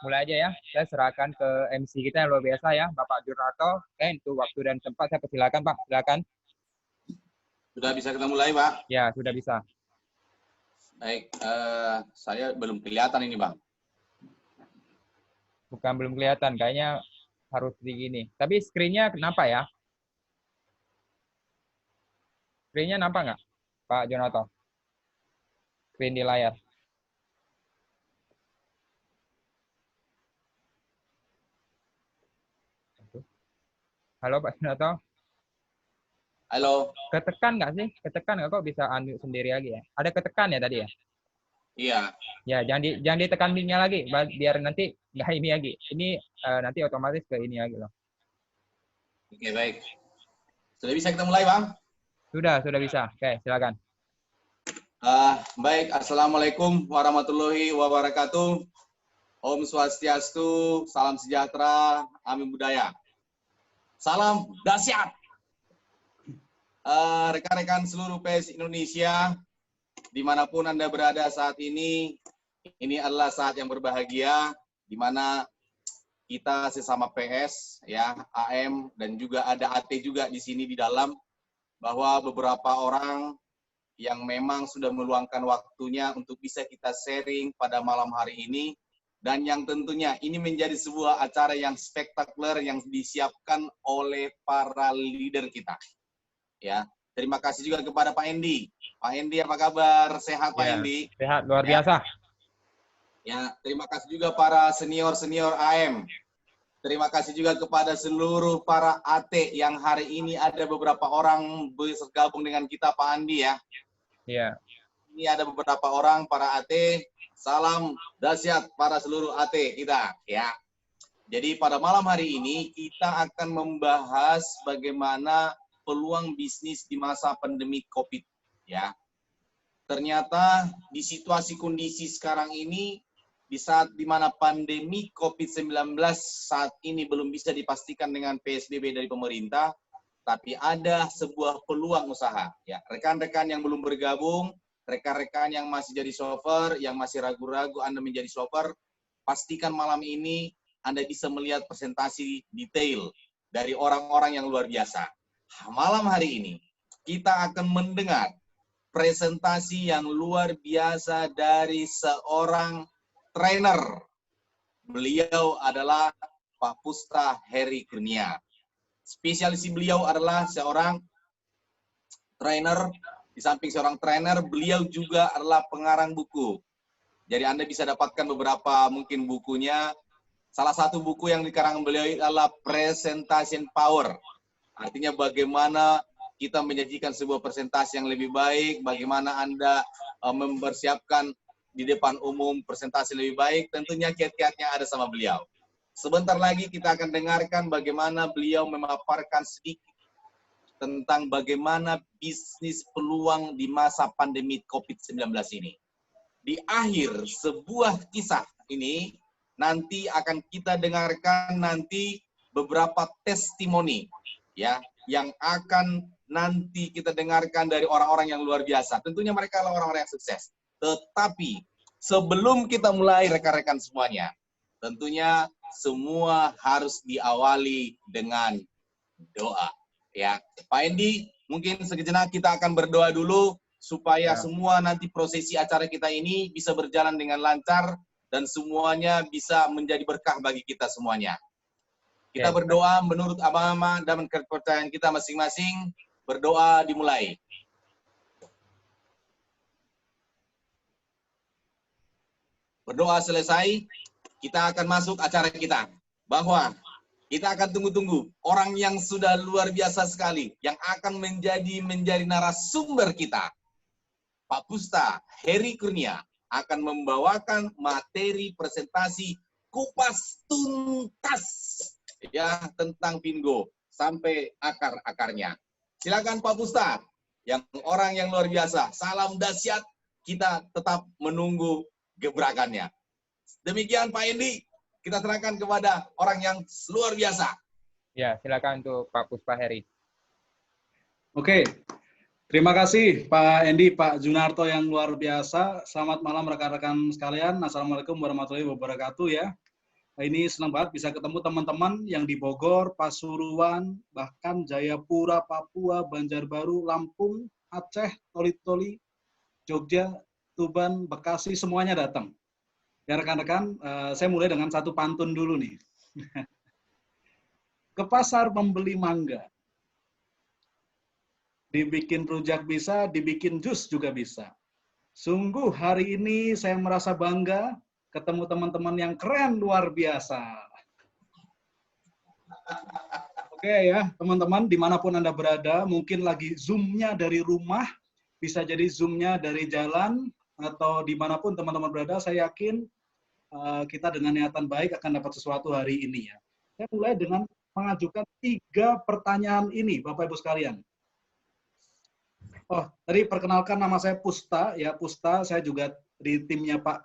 mulai aja ya. Saya serahkan ke MC kita yang luar biasa ya, Bapak Jurnato. Untuk waktu dan tempat saya persilakan, Pak. Silakan. Sudah bisa kita mulai, Pak? Ya, sudah bisa. Baik, saya belum kelihatan ini, Bang. Bukan belum kelihatan, kayaknya harus begini. Tapi screen-nya kenapa ya? Screen-nya nampak nggak, Pak Jonato? Screen di layar. Halo, Pak Jonato. Halo. Ketekan nggak sih? Ketekan nggak kok bisa unmute sendiri lagi ya? Ada ketekan ya tadi ya? Iya. Ya, jangan ditekan mic-nya lagi, biar nanti nggak ini lagi. Ini nanti otomatis ke ini lagi loh. Oke, baik. Sudah bisa kita mulai, Bang? Sudah bisa. Oke, silakan. Baik, Assalamualaikum warahmatullahi wabarakatuh. Om Swastiastu, salam sejahtera, amin budaya. Salam dahsyat. Rekan-rekan seluruh PS Indonesia, dimanapun Anda berada saat ini adalah saat yang berbahagia, di mana kita sesama PS, ya, AM, dan juga ada AT juga di sini di dalam, bahwa beberapa orang yang memang sudah meluangkan waktunya untuk bisa kita sharing pada malam hari ini, dan yang tentunya ini menjadi sebuah acara yang spektakuler yang disiapkan oleh para leader kita. Ya, terima kasih juga kepada Pak Endi. Pak Endi, apa kabar? Sehat, Pak Endi? Sehat, luar biasa. Ya, terima kasih juga para senior-senior AM. Terima kasih juga kepada seluruh para AT yang hari ini ada beberapa orang bergabung dengan kita, Pak Andi ya. Iya. Ini ada beberapa orang para AT. Salam dahsyat para seluruh AT kita ya. Jadi pada malam hari ini kita akan membahas bagaimana peluang bisnis di masa pandemi COVID ya. Ternyata di situasi kondisi sekarang ini, di saat dimana pandemi COVID-19 saat ini belum bisa dipastikan dengan PSBB dari pemerintah, tapi ada sebuah peluang usaha. Ya, rekan-rekan yang belum bergabung, rekan-rekan yang masih jadi chauffeur, yang masih ragu-ragu Anda menjadi chauffeur, pastikan malam ini Anda bisa melihat presentasi detail dari orang-orang yang luar biasa. Malam hari ini kita akan mendengar presentasi yang luar biasa dari seorang trainer. Beliau adalah Pak Pusta Heri Kurnia. Spesialisi beliau adalah seorang trainer. Di samping seorang trainer, beliau juga adalah pengarang buku. Jadi Anda bisa dapatkan beberapa mungkin bukunya. Salah satu buku yang dikarang beliau adalah Presentation Power. Artinya bagaimana kita menyajikan sebuah presentasi yang lebih baik, bagaimana Anda mempersiapkan di depan umum presentasi lebih baik, tentunya kiat-kiatnya ada sama beliau. Sebentar lagi kita akan dengarkan bagaimana beliau memaparkan sedikit tentang bagaimana bisnis peluang di masa pandemi COVID-19 ini. Di akhir sebuah kisah ini, nanti akan kita dengarkan nanti beberapa testimoni ya yang akan nanti kita dengarkan dari orang-orang yang luar biasa. Tentunya mereka adalah orang-orang yang sukses. Tetapi sebelum kita mulai rekan-rekan semuanya, tentunya semua harus diawali dengan doa. Ya, Pak Endi, mungkin sejenak kita akan berdoa dulu supaya semua nanti prosesi acara kita ini bisa berjalan dengan lancar dan semuanya bisa menjadi berkah bagi kita semuanya. Kita berdoa menurut agama dan kepercayaan kita masing-masing. Berdoa dimulai. Berdoa selesai, kita akan masuk acara kita. Bahwa kita akan tunggu-tunggu orang yang sudah luar biasa sekali, yang akan menjadi narasumber kita. Pak Pusta Heri Kurnia akan membawakan materi presentasi kupas tuntas ya tentang Pingo sampai akar-akarnya. Silakan Pak Pusta, yang orang yang luar biasa. Salam dahsyat, kita tetap menunggu gebrakannya. Demikian Pak Endi, kita serahkan kepada orang yang luar biasa. Ya, silakan untuk Pak Puspa Heri. Oke. Terima kasih Pak Endi, Pak Junarto yang luar biasa. Selamat malam rekan-rekan sekalian. Assalamualaikum warahmatullahi wabarakatuh ya. Ini senang banget bisa ketemu teman-teman yang di Bogor, Pasuruan, bahkan Jayapura, Papua, Banjarbaru, Lampung, Aceh, Toli-Toli, Jogja, Tuban, Bekasi, semuanya datang. Ya rekan-rekan, saya mulai dengan satu pantun dulu nih. Ke pasar membeli mangga. Dibikin rujak bisa, dibikin jus juga bisa. Sungguh hari ini saya merasa bangga ketemu teman-teman yang keren luar biasa. Oke ya, teman-teman dimanapun Anda berada, mungkin lagi Zoom-nya dari rumah, bisa jadi Zoom-nya dari jalan, atau dimanapun teman-teman berada, saya yakin kita dengan niatan baik akan dapat sesuatu hari ini ya. Saya mulai dengan mengajukan 3 pertanyaan ini, Bapak Ibu sekalian. Oh, tadi perkenalkan nama saya Pusta, ya Pusta, saya juga di timnya Pak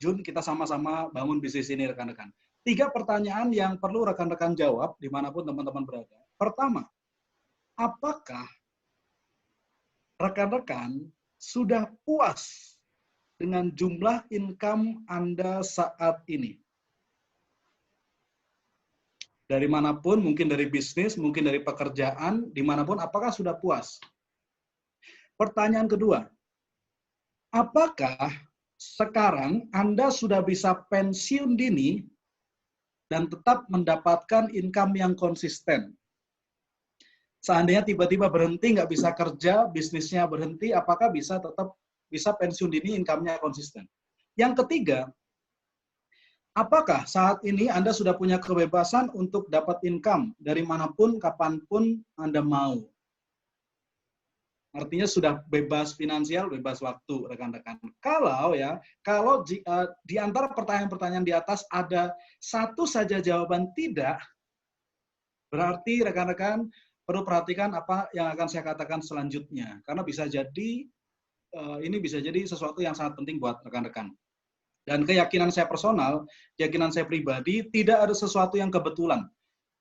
Jun, kita sama-sama bangun bisnis ini rekan-rekan. 3 pertanyaan yang perlu rekan-rekan jawab dimanapun teman-teman berada. Pertama, apakah rekan-rekan sudah puas dengan jumlah income Anda saat ini? Dari manapun, mungkin dari bisnis, mungkin dari pekerjaan, dimanapun, apakah sudah puas? Pertanyaan kedua, apakah sekarang Anda sudah bisa pensiun dini dan tetap mendapatkan income yang konsisten? Seandainya tiba-tiba berhenti, nggak bisa kerja, bisnisnya berhenti, apakah bisa tetap bisa pensiun dini, income-nya konsisten? Yang ketiga, apakah saat ini Anda sudah punya kebebasan untuk dapat income dari manapun, kapanpun Anda mau? Artinya sudah bebas finansial, bebas waktu, rekan-rekan. Kalau di antara pertanyaan-pertanyaan di atas ada satu saja jawaban tidak, berarti rekan-rekan perlu perhatikan apa yang akan saya katakan selanjutnya. Karena bisa jadi, ini bisa jadi sesuatu yang sangat penting buat rekan-rekan. Dan keyakinan saya personal, keyakinan saya pribadi, tidak ada sesuatu yang kebetulan.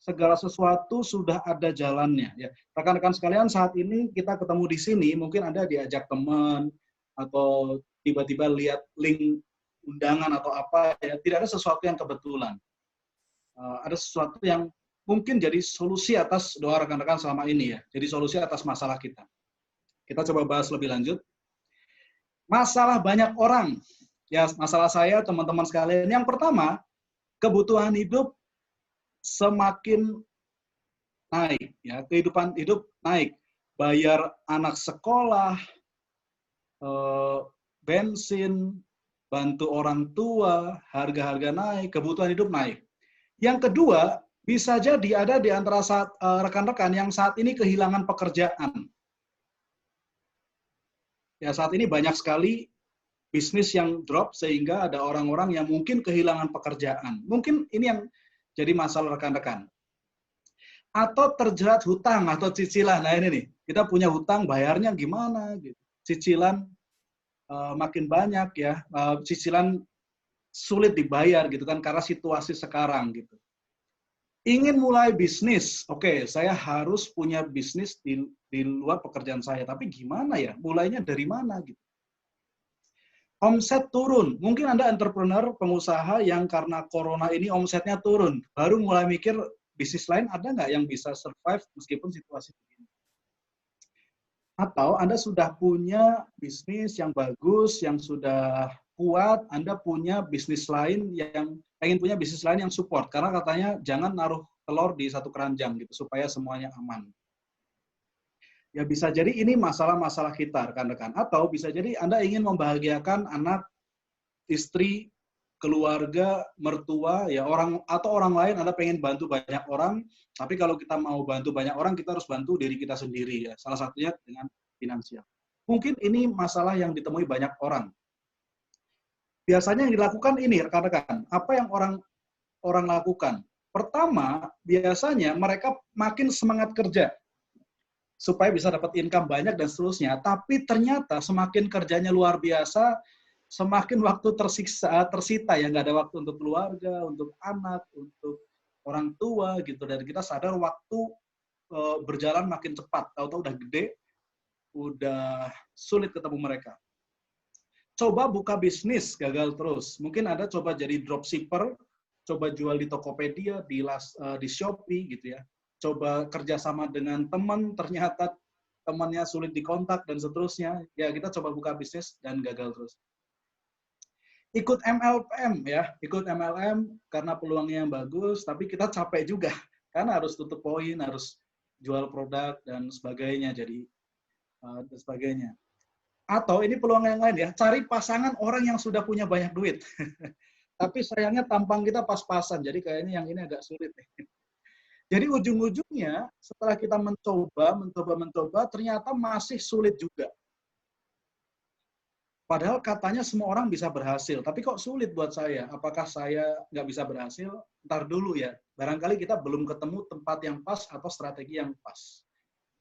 Segala sesuatu sudah ada jalannya. Ya, rekan-rekan sekalian, saat ini kita ketemu di sini, mungkin Anda diajak teman atau tiba-tiba lihat link undangan atau apa, ya, tidak ada sesuatu yang kebetulan. Ada sesuatu yang mungkin jadi solusi atas doa rekan-rekan selama ini ya. Jadi solusi atas masalah kita. Kita coba bahas lebih lanjut. Masalah banyak orang. Ya, masalah saya, teman-teman sekalian. Yang pertama, kebutuhan hidup semakin naik, ya, kehidupan hidup naik, bayar anak sekolah, bensin, bantu orang tua, harga-harga naik, kebutuhan hidup naik. Yang kedua, bisa jadi ada di antara rekan-rekan yang saat ini kehilangan pekerjaan. Ya, saat ini banyak sekali bisnis yang drop sehingga ada orang-orang yang mungkin kehilangan pekerjaan. Mungkin ini yang jadi masalah rekan-rekan. Atau terjerat hutang atau cicilan. Nah ini nih, kita punya hutang, bayarnya gimana? Gitu. Cicilan makin banyak ya, cicilan sulit dibayar gitu kan karena situasi sekarang gitu. Ingin mulai bisnis, oke, saya harus punya bisnis di luar pekerjaan saya, tapi gimana ya? Mulainya dari mana gitu? Omset turun, mungkin Anda entrepreneur, pengusaha yang karena corona ini omsetnya turun, baru mulai mikir bisnis lain ada nggak yang bisa survive meskipun situasi begini. Atau Anda sudah punya bisnis yang bagus, yang sudah kuat, Anda punya bisnis lain yang pengen punya bisnis lain yang support, karena katanya jangan naruh telur di satu keranjang gitu supaya semuanya aman. Ya bisa jadi ini masalah-masalah kita, rekan-rekan. Atau bisa jadi Anda ingin membahagiakan anak, istri, keluarga, mertua, ya orang atau orang lain. Anda pengen bantu banyak orang, tapi kalau kita mau bantu banyak orang, kita harus bantu diri kita sendiri. Ya. Salah satunya dengan finansial. Mungkin ini masalah yang ditemui banyak orang. Biasanya yang dilakukan ini, rekan-rekan. Apa yang orang lakukan? Pertama, biasanya mereka makin semangat kerja supaya bisa dapat income banyak dan seterusnya. Tapi ternyata semakin kerjanya luar biasa, semakin waktu tersita ya, nggak ada waktu untuk keluarga, untuk anak, untuk orang tua gitu. Dan kita sadar waktu berjalan makin cepat, tahu-tahu udah gede, udah sulit ketemu mereka. Coba buka bisnis, gagal terus. Mungkin Anda coba jadi dropshipper, coba jual di Tokopedia, di Shopee gitu ya. Coba kerjasama dengan teman, ternyata temannya sulit dikontak dan seterusnya. Ya, kita coba buka bisnis dan gagal terus. Ikut MLM ya, ikut MLM karena peluangnya yang bagus, tapi kita capek juga. Karena harus tutup poin, harus jual produk dan sebagainya. Jadi, dan sebagainya. Atau ini peluang yang lain ya, cari pasangan orang yang sudah punya banyak duit. Tapi sayangnya tampang kita pas-pasan, jadi kayaknya yang ini agak sulit. Jadi ujung-ujungnya setelah kita mencoba, ternyata masih sulit juga. Padahal katanya semua orang bisa berhasil, tapi kok sulit buat saya? Apakah saya nggak bisa berhasil? Ntar dulu ya, barangkali kita belum ketemu tempat yang pas atau strategi yang pas.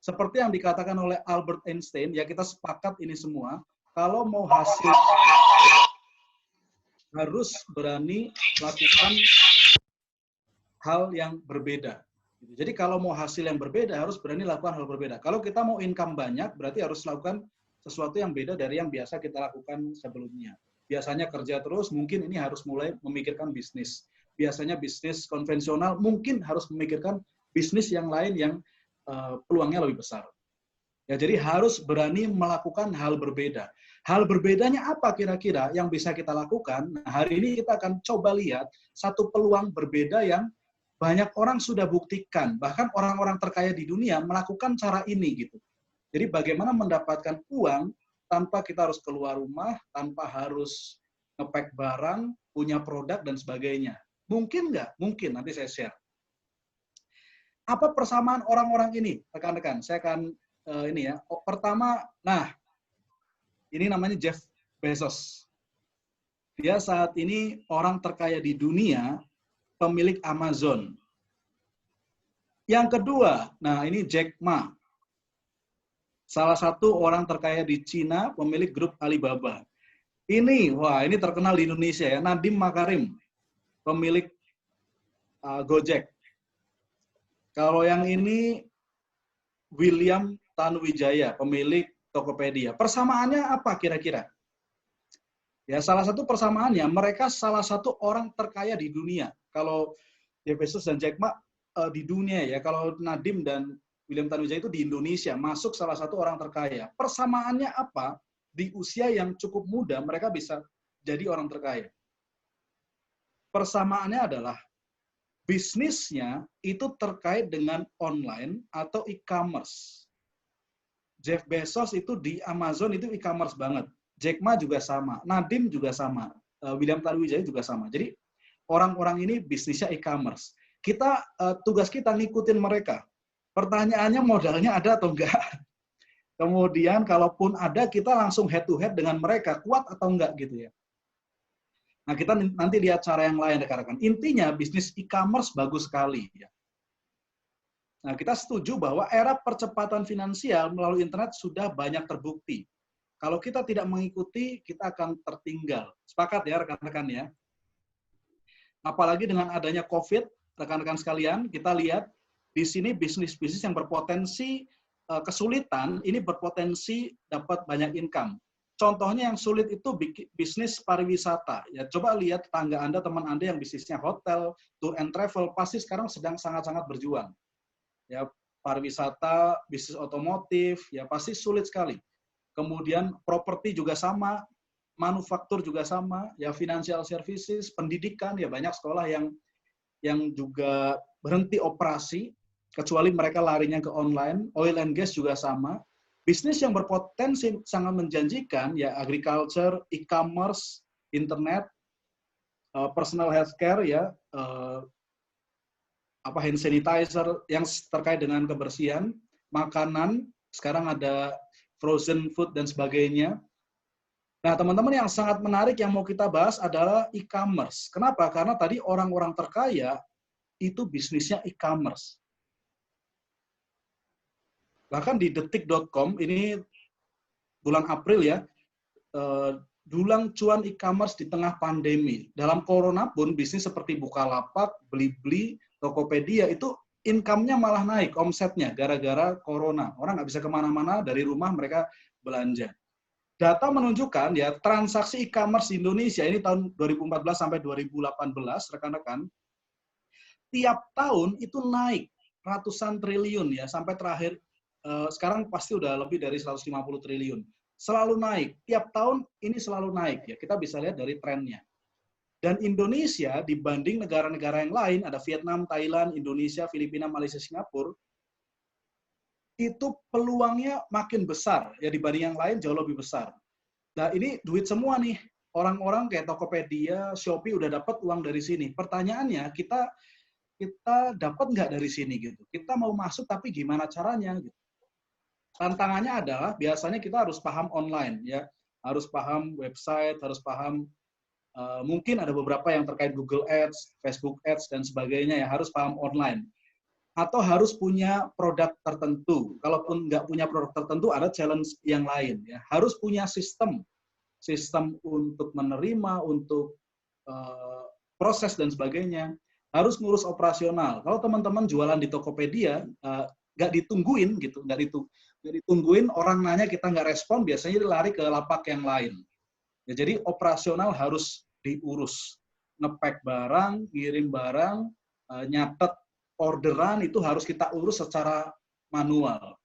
Seperti yang dikatakan oleh Albert Einstein, ya kita sepakat ini semua, kalau mau hasil harus berani lakukan hal yang berbeda. Jadi kalau mau hasil yang berbeda, harus berani lakukan hal berbeda. Kalau kita mau income banyak, berarti harus lakukan sesuatu yang beda dari yang biasa kita lakukan sebelumnya. Biasanya kerja terus, mungkin ini harus mulai memikirkan bisnis. Biasanya bisnis konvensional, mungkin harus memikirkan bisnis yang lain yang peluangnya lebih besar. Ya, jadi harus berani melakukan hal berbeda. Hal berbedanya apa kira-kira yang bisa kita lakukan? Nah, hari ini kita akan coba lihat satu peluang berbeda yang banyak orang sudah buktikan. Bahkan orang-orang terkaya di dunia melakukan cara ini gitu. Jadi bagaimana mendapatkan uang tanpa kita harus keluar rumah, tanpa harus nge-pack barang, punya produk dan sebagainya. Mungkin nggak? Mungkin, nanti saya share. Apa persamaan orang-orang ini, rekan-rekan? Saya akan ini ya. Pertama, nah, ini namanya Jeff Bezos. Dia saat ini orang terkaya di dunia, pemilik Amazon. Yang kedua, nah ini Jack Ma. Salah satu orang terkaya di Cina, pemilik grup Alibaba. Ini, wah ini terkenal di Indonesia ya, Nadiem Makarim, pemilik Gojek. Kalau yang ini William Tanuwijaya, pemilik Tokopedia. Persamaannya apa kira-kira? Ya, salah satu persamaannya, mereka salah satu orang terkaya di dunia. Kalau Jeff Bezos dan Jack Ma di dunia ya, kalau Nadiem dan William Tanuwijaya itu di Indonesia, masuk salah satu orang terkaya. Persamaannya apa? Di usia yang cukup muda, mereka bisa jadi orang terkaya. Persamaannya adalah bisnisnya itu terkait dengan online atau e-commerce. Jeff Bezos itu di Amazon itu e-commerce banget. Jack Ma juga sama, Nadiem juga sama, William Tanuwijaya juga sama. Jadi orang-orang ini bisnisnya e-commerce. Tugas kita ngikutin mereka. Pertanyaannya modalnya ada atau enggak? Kemudian kalaupun ada, kita langsung head to head dengan mereka, kuat atau enggak gitu ya. Nah, kita nanti lihat cara yang lain, rekan-rekan. Intinya, bisnis e-commerce bagus sekali. Ya. Nah, kita setuju bahwa era percepatan finansial melalui internet sudah banyak terbukti. Kalau kita tidak mengikuti, kita akan tertinggal. Sepakat ya, rekan-rekan ya. Apalagi dengan adanya COVID, rekan-rekan sekalian, kita lihat di sini bisnis-bisnis yang berpotensi kesulitan, ini berpotensi dapat banyak income. Contohnya yang sulit itu bisnis pariwisata. Ya, coba lihat tetangga Anda, teman Anda yang bisnisnya hotel, tour and travel, pasti sekarang sedang sangat-sangat berjuang. Ya, pariwisata, bisnis otomotif, ya pasti sulit sekali. Kemudian properti juga sama, manufaktur juga sama, ya financial services, pendidikan, ya banyak sekolah yang juga berhenti operasi, kecuali mereka larinya ke online, oil and gas juga sama. Bisnis yang berpotensi sangat menjanjikan, ya agriculture, e-commerce, internet, personal healthcare, ya hand sanitizer yang terkait dengan kebersihan, makanan, sekarang ada frozen food dan sebagainya. Nah, teman-teman, yang sangat menarik yang mau kita bahas adalah e-commerce. Kenapa? Karena tadi orang-orang terkaya itu bisnisnya e-commerce. Bahkan di detik.com, ini bulan April ya, dulang cuan e-commerce di tengah pandemi. Dalam corona pun bisnis seperti Bukalapak, Blibli, Tokopedia itu income-nya malah naik, omsetnya, gara-gara corona. Orang nggak bisa kemana-mana, dari rumah mereka belanja. Data menunjukkan ya, transaksi e-commerce di Indonesia, ini tahun 2014 sampai 2018, rekan-rekan, tiap tahun itu naik ratusan triliun ya, sampai terakhir, sekarang pasti udah lebih dari 150 triliun. Selalu naik, tiap tahun ini selalu naik ya, kita bisa lihat dari trennya. Dan Indonesia dibanding negara-negara yang lain, ada Vietnam, Thailand, Indonesia, Filipina, Malaysia, Singapura, itu peluangnya makin besar ya, dibanding yang lain jauh lebih besar. Nah ini duit semua nih, orang-orang kayak Tokopedia, Shopee udah dapat uang dari sini. Pertanyaannya, kita dapat nggak dari sini gitu? Kita mau masuk tapi gimana caranya? Gitu. Tantangannya adalah biasanya kita harus paham online ya, harus paham website, harus paham mungkin ada beberapa yang terkait Google Ads, Facebook Ads dan sebagainya ya, harus paham online. Atau harus punya produk tertentu. Kalaupun nggak punya produk tertentu, ada challenge yang lain ya. Harus punya sistem untuk menerima, untuk proses dan sebagainya. Harus ngurus operasional. Kalau teman-teman jualan di Tokopedia, nggak ditungguin gitu, nggak ditungguin orang nanya kita nggak respon, biasanya lari ke lapak yang lain. Ya, jadi operasional harus diurus. Nge-pack barang, ngirim barang, nyatet orderan itu harus kita urus secara manual.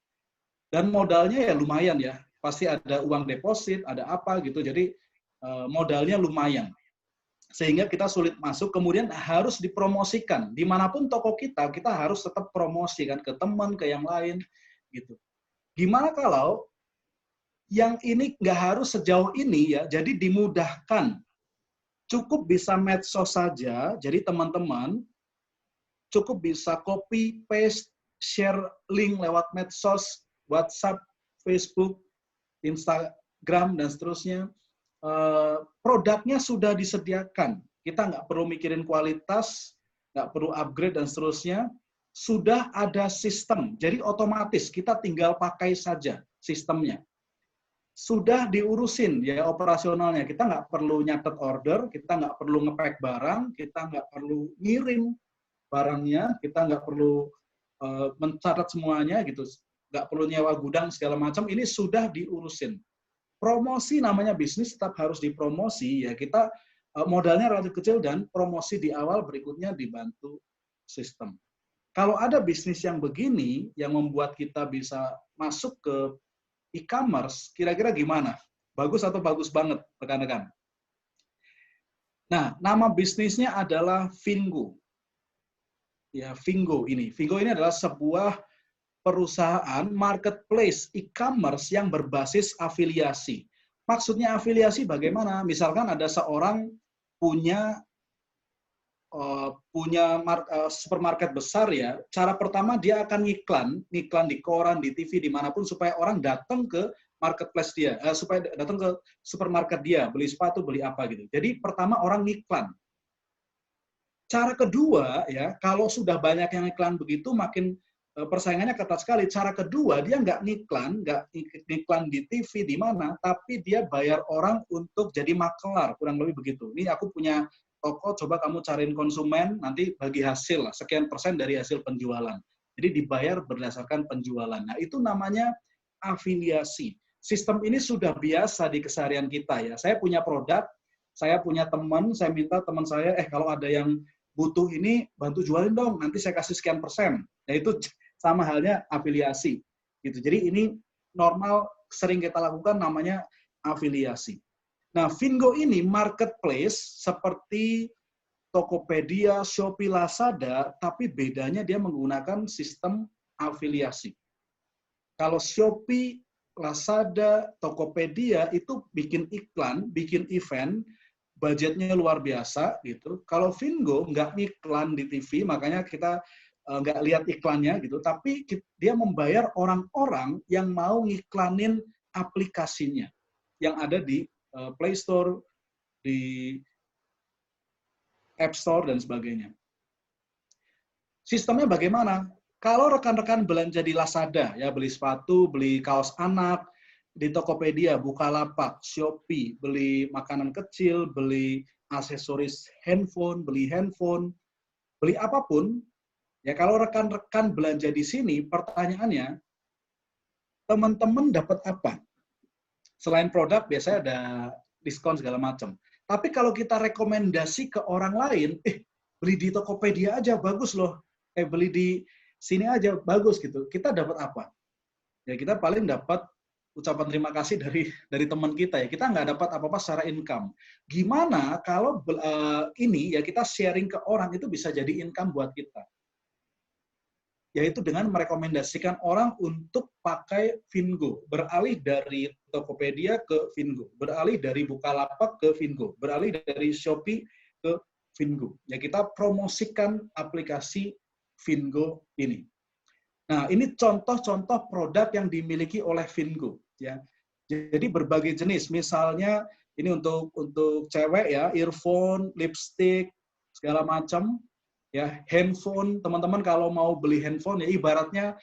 Dan modalnya ya lumayan ya. Pasti ada uang deposit, ada apa gitu. Jadi modalnya lumayan. Sehingga kita sulit masuk, kemudian harus dipromosikan. Dimanapun toko kita harus tetap promosi kan, ke teman, ke yang lain gitu. Gimana kalau yang ini nggak harus sejauh ini ya, jadi dimudahkan. Cukup bisa medsos saja, jadi teman-teman cukup bisa copy, paste, share link lewat medsos, WhatsApp, Facebook, Instagram, dan seterusnya. Produknya sudah disediakan. Kita nggak perlu mikirin kualitas, nggak perlu upgrade, dan seterusnya. Sudah ada sistem, jadi otomatis kita tinggal pakai saja sistemnya. Sudah diurusin ya operasionalnya. Kita nggak perlu nyatet order, kita nggak perlu nge-pack barang, kita nggak perlu ngirim barangnya, kita nggak perlu mencatat semuanya gitu, nggak perlu nyewa gudang segala macam. Ini sudah diurusin. Promosi namanya bisnis tetap harus dipromosi ya, kita modalnya relatif kecil dan promosi di awal, berikutnya dibantu sistem. Kalau ada bisnis yang begini yang membuat kita bisa masuk ke e-commerce, kira-kira gimana? Bagus atau bagus banget, rekan-rekan? Nah, nama bisnisnya adalah Vingo. Ya, Vingo ini. Vingo ini adalah sebuah perusahaan marketplace e-commerce yang berbasis afiliasi. Maksudnya afiliasi bagaimana? Misalkan ada seorang punya supermarket besar ya, cara pertama dia akan ngiklan di koran, di TV, dimanapun supaya orang datang ke marketplace dia, supaya datang ke supermarket dia, beli sepatu, beli apa gitu. Jadi pertama orang ngiklan. Cara kedua ya, kalau sudah banyak yang ngiklan begitu, makin persaingannya ketat sekali. Cara kedua dia nggak ngiklan di TV di mana, tapi dia bayar orang untuk jadi makelar, kurang lebih begitu. Ini aku punya toko, coba kamu cariin konsumen, nanti bagi hasil lah, sekian persen dari hasil penjualan. Jadi dibayar berdasarkan penjualan. Nah, itu namanya afiliasi. Sistem ini sudah biasa di keseharian kita ya. Saya punya produk, saya punya teman, saya minta teman saya, kalau ada yang butuh ini, bantu jualin dong, nanti saya kasih sekian persen. Nah, itu sama halnya afiliasi. Gitu. Jadi ini normal, sering kita lakukan, namanya afiliasi. Nah, Vingo ini marketplace seperti Tokopedia, Shopee, Lazada, tapi bedanya dia menggunakan sistem afiliasi. Kalau Shopee, Lazada, Tokopedia itu bikin iklan, bikin event, budgetnya luar biasa gitu. Kalau Vingo nggak iklan di TV, makanya kita nggak lihat iklannya gitu, tapi dia membayar orang-orang yang mau ngiklanin aplikasinya yang ada di Play Store, di App Store, dan sebagainya. Sistemnya bagaimana? Kalau rekan-rekan belanja di Lazada, ya beli sepatu, beli kaos anak, di Tokopedia, Bukalapak, Shopee, beli makanan kecil, beli aksesoris handphone, beli apapun, Ya, kalau rekan-rekan belanja di sini, pertanyaannya, teman-teman dapat apa? Selain produk, biasanya ada diskon segala macam. Tapi kalau kita rekomendasi ke orang lain, beli di Tokopedia aja bagus loh. Beli di sini aja bagus gitu. Kita dapat apa? Ya kita paling dapat ucapan terima kasih dari teman kita ya. Kita nggak dapat apa-apa secara income. Gimana kalau ini ya kita sharing ke orang itu bisa jadi income buat kita. Yaitu dengan merekomendasikan orang untuk pakai Vingo, beralih dari Tokopedia ke Vingo, beralih dari Bukalapak ke Vingo, beralih dari Shopee ke Vingo. Ya kita promosikan aplikasi Vingo ini. Nah, ini contoh-contoh produk yang dimiliki oleh Vingo ya. Jadi berbagai jenis, misalnya ini untuk cewek ya, earphone, lipstick, segala macam. Ya, handphone, teman-teman kalau mau beli handphone ya ibaratnya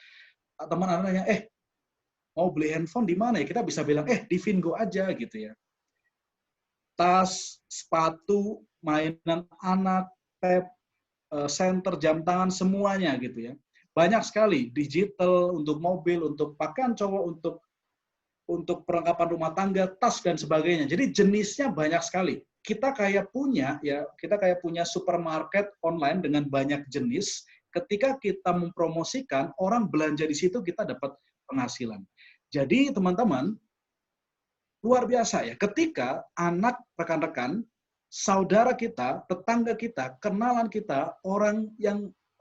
teman nanya, mau beli handphone di mana ya? Kita bisa bilang, di Vingo aja gitu ya. Tas, sepatu, mainan anak, tab, senter, jam tangan, semuanya gitu ya. Banyak sekali, digital, untuk mobil, untuk pakaian cowok, untuk perlengkapan rumah tangga, tas dan sebagainya. Jadi jenisnya banyak sekali. Kita kayak punya supermarket online dengan banyak jenis. Ketika kita mempromosikan, orang belanja di situ kita dapat penghasilan. Jadi teman-teman, luar biasa ya. Ketika anak rekan-rekan, saudara kita, tetangga kita, kenalan kita, orang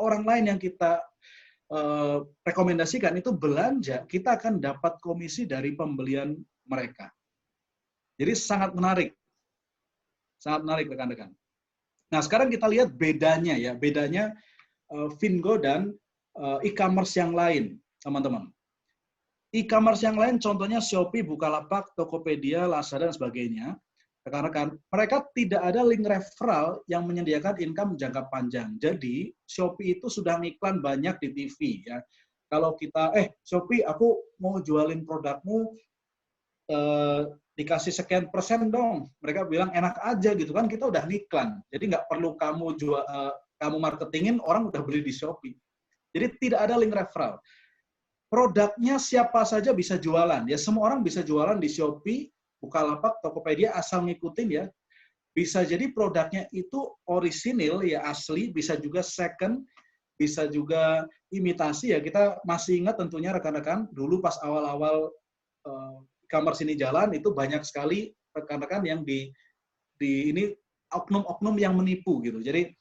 lain yang kita rekomendasikan itu belanja, kita akan dapat komisi dari pembelian mereka. Jadi sangat menarik. Sangat menarik rekan-rekan. Nah, sekarang kita lihat bedanya ya, bedanya Vingo dan e-commerce yang lain, teman-teman. E-commerce yang lain contohnya Shopee, Bukalapak, Tokopedia, Lazada dan sebagainya. Rekan-rekan, mereka tidak ada link referral yang menyediakan income jangka panjang. Jadi, Shopee itu sudah ngiklan banyak di TV ya. Kalau kita, Shopee, aku mau jualin produkmu, dikasih sekian persen dong. Mereka bilang enak aja gitu kan, kita udah ngiklan. Jadi nggak perlu kamu marketingin, orang udah beli di Shopee. Jadi tidak ada link referral. Produknya siapa saja bisa jualan. Ya semua orang bisa jualan di Shopee, Bukalapak, Tokopedia asal ngikutin ya. Bisa jadi produknya itu orisinil ya asli, bisa juga second, bisa juga imitasi ya. Kita masih ingat tentunya rekan-rekan dulu pas awal-awal e-commerce ini jalan itu banyak sekali rekan-rekan yang di ini oknum-oknum yang menipu gitu. Jadi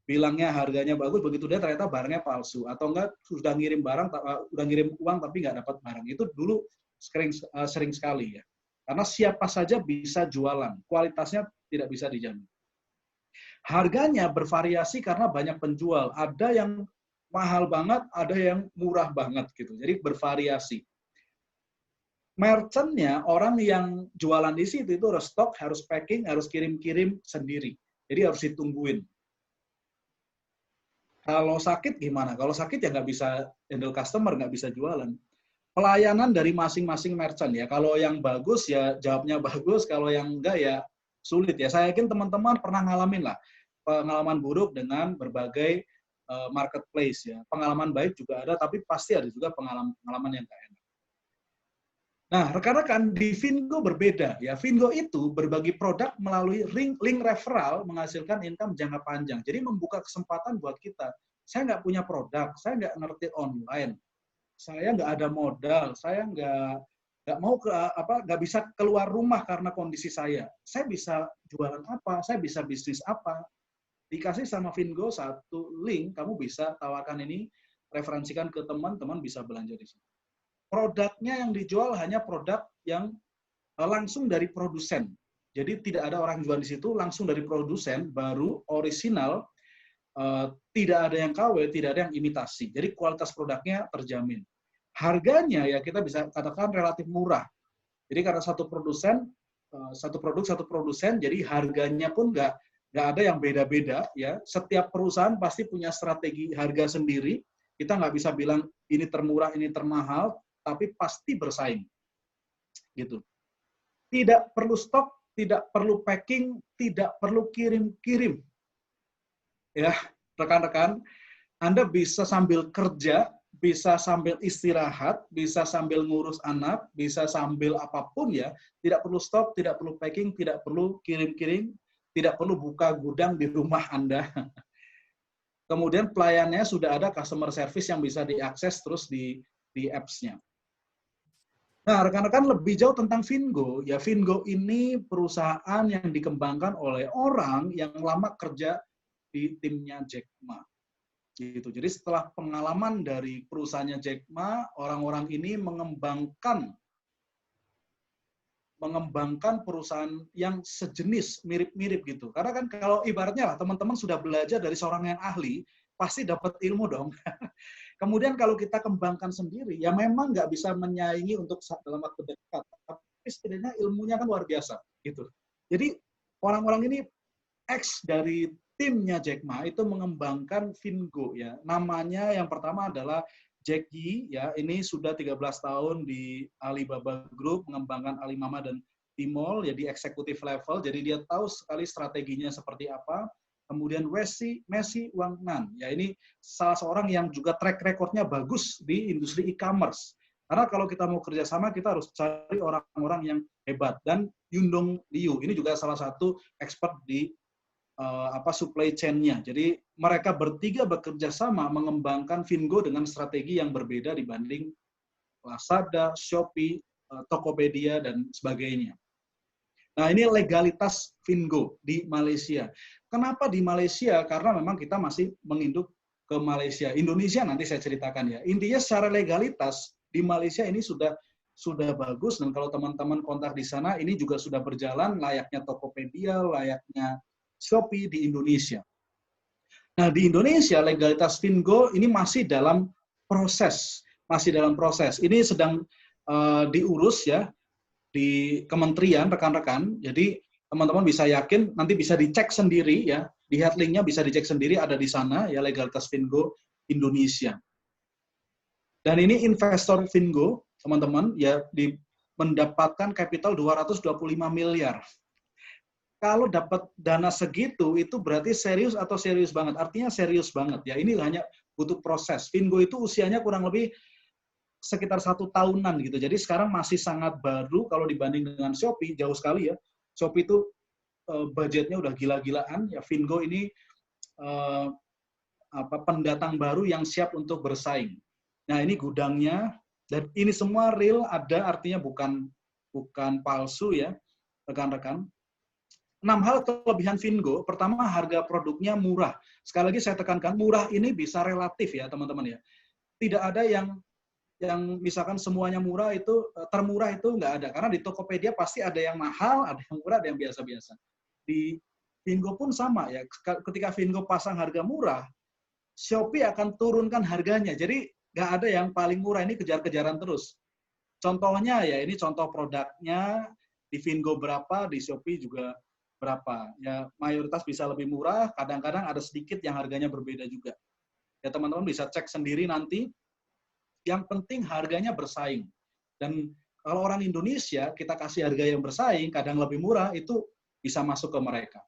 bilangnya harganya bagus, begitu dia ternyata barangnya palsu atau enggak sudah ngirim barang, udah ngirim uang tapi nggak dapat barang. Itu dulu sering sekali ya. Karena siapa saja bisa jualan, kualitasnya tidak bisa dijamin. Harganya bervariasi karena banyak penjual. Ada yang mahal banget, ada yang murah banget gitu. Jadi bervariasi. Merchant-nya, orang yang jualan di situ itu harus stok, harus packing, harus kirim-kirim sendiri. Jadi harus ditungguin. Kalau sakit gimana? Kalau sakit ya nggak bisa handle customer, nggak bisa jualan. Pelayanan dari masing-masing merchant ya. Kalau yang bagus ya jawabnya bagus, kalau yang enggak ya sulit ya. Saya yakin teman-teman pernah ngalamin lah pengalaman buruk dengan berbagai marketplace ya. Pengalaman baik juga ada, tapi pasti ada juga pengalaman yang nggak enak. Nah, rekan-rekan di Vingo berbeda ya. Vingo itu berbagi produk melalui link referral menghasilkan income jangka panjang. Jadi membuka kesempatan buat kita. Saya nggak punya produk, saya nggak ngerti online, saya nggak ada modal, saya nggak mau nggak bisa keluar rumah karena kondisi saya. Saya bisa jualan apa? Saya bisa bisnis apa? Dikasih sama Vingo satu link, kamu bisa tawarkan ini, referensikan ke teman-teman bisa belanja di situ. Produknya yang dijual hanya produk yang langsung dari produsen. Jadi tidak ada orang jual di situ, langsung dari produsen, baru orisinal, tidak ada yang KW, tidak ada yang imitasi. Jadi kualitas produknya terjamin. Harganya ya kita bisa katakan relatif murah. Jadi karena satu produsen, satu produk, satu produsen, jadi harganya pun nggak ada yang beda-beda. Ya. Setiap perusahaan pasti punya strategi harga sendiri. Kita nggak bisa bilang ini termurah, ini termahal, tapi pasti bersaing. Gitu. Tidak perlu stok, tidak perlu packing, tidak perlu kirim-kirim. Ya, rekan-rekan, Anda bisa sambil kerja, bisa sambil istirahat, bisa sambil ngurus anak, bisa sambil apapun ya. Tidak perlu stop, tidak perlu packing, tidak perlu kirim-kirim, tidak perlu buka gudang di rumah Anda. Kemudian pelayannya sudah ada customer service yang bisa diakses terus di apps-nya. Nah, rekan-rekan lebih jauh tentang Fingo, ya Fingo ini perusahaan yang dikembangkan oleh orang yang lama kerja di timnya Jack Ma. Gitu. Jadi setelah pengalaman dari perusahaannya Jack Ma, orang-orang ini mengembangkan perusahaan yang sejenis, mirip-mirip gitu. Karena kan kalau ibaratnya lah, teman-teman sudah belajar dari seorang yang ahli, pasti dapat ilmu dong. Kemudian kalau kita kembangkan sendiri, ya memang nggak bisa menyaingi untuk dalam waktu dekat, tapi setidaknya ilmunya kan luar biasa. Gitu. Jadi orang-orang ini X dari timnya Jack Ma itu mengembangkan Fingo ya. Namanya yang pertama adalah Jack Yi ya. Ini sudah 13 tahun di Alibaba Group mengembangkan Alimama dan Tmall ya di executive level. Jadi dia tahu sekali strateginya seperti apa. Kemudian Messi Wangnan ya, ini salah seorang yang juga track recordnya bagus di industri e-commerce. Karena kalau kita mau kerjasama, kita harus cari orang-orang yang hebat. Dan Yundong Liu, ini juga salah satu expert di supply chain-nya. Jadi mereka bertiga bekerja sama mengembangkan Fingo dengan strategi yang berbeda dibanding Lazada, Shopee, Tokopedia, dan sebagainya. Nah, ini legalitas Fingo di Malaysia. Kenapa di Malaysia? Karena memang kita masih menginduk ke Malaysia. Indonesia nanti saya ceritakan ya. Intinya secara legalitas di Malaysia ini sudah bagus, dan kalau teman-teman kontak di sana, ini juga sudah berjalan layaknya Tokopedia, layaknya Shopee di Indonesia. Nah, di Indonesia legalitas Fingo ini masih dalam proses. Ini sedang diurus ya di kementerian, rekan-rekan. Jadi teman-teman bisa yakin, nanti bisa dicek sendiri ya, lihat linknya bisa dicek sendiri, ada di sana ya legalitas Fingo Indonesia. Dan ini investor Fingo, teman-teman, ya mendapatkan capital 225 miliar. Kalau dapat dana segitu, itu berarti serius atau serius banget. Artinya serius banget ya. Ini hanya butuh proses. Fingo itu usianya kurang lebih sekitar 1 tahunan gitu. Jadi sekarang masih sangat baru kalau dibanding dengan Shopee, jauh sekali ya. Shopee itu budgetnya udah gila-gilaan. Ya Fingo ini pendatang baru yang siap untuk bersaing. Nah ini gudangnya, dan ini semua real, ada, artinya bukan palsu ya, rekan-rekan. 6 hal kelebihan Fingo. Pertama, harga produknya murah. Sekali lagi saya tekankan, murah ini bisa relatif ya teman-teman ya. Tidak ada yang misalkan semuanya murah, itu termurah itu nggak ada. Karena di Tokopedia pasti ada yang mahal, ada yang murah, ada yang biasa-biasa. Di Fingo pun sama ya. Ketika Fingo pasang harga murah, Shopee akan turunkan harganya. Jadi nggak ada yang paling murah, ini kejar-kejaran terus. Contohnya ya, ini contoh produknya, di Fingo berapa, di Shopee juga berapa. Ya mayoritas bisa lebih murah, kadang-kadang ada sedikit yang harganya berbeda juga. Ya teman-teman bisa cek sendiri nanti. Yang penting harganya bersaing. Dan kalau orang Indonesia, kita kasih harga yang bersaing, kadang lebih murah, itu bisa masuk ke mereka.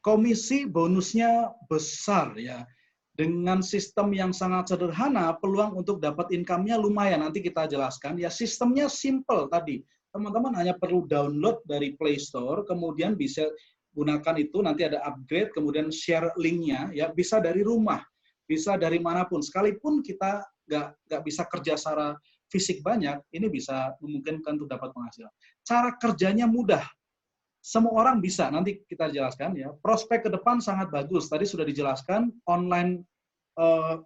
Komisi bonusnya besar ya. Dengan sistem yang sangat sederhana, peluang untuk dapat income-nya lumayan. Nanti kita jelaskan. Ya sistemnya simple tadi. Teman-teman hanya perlu download dari Play Store, kemudian bisa gunakan itu, nanti ada upgrade, kemudian share link-nya, ya bisa dari rumah, bisa dari manapun. Sekalipun kita nggak bisa kerja secara fisik banyak, ini bisa memungkinkan untuk dapat penghasilan. Cara kerjanya mudah. Semua orang bisa, nanti kita jelaskan ya. Prospek ke depan sangat bagus. Tadi sudah dijelaskan, online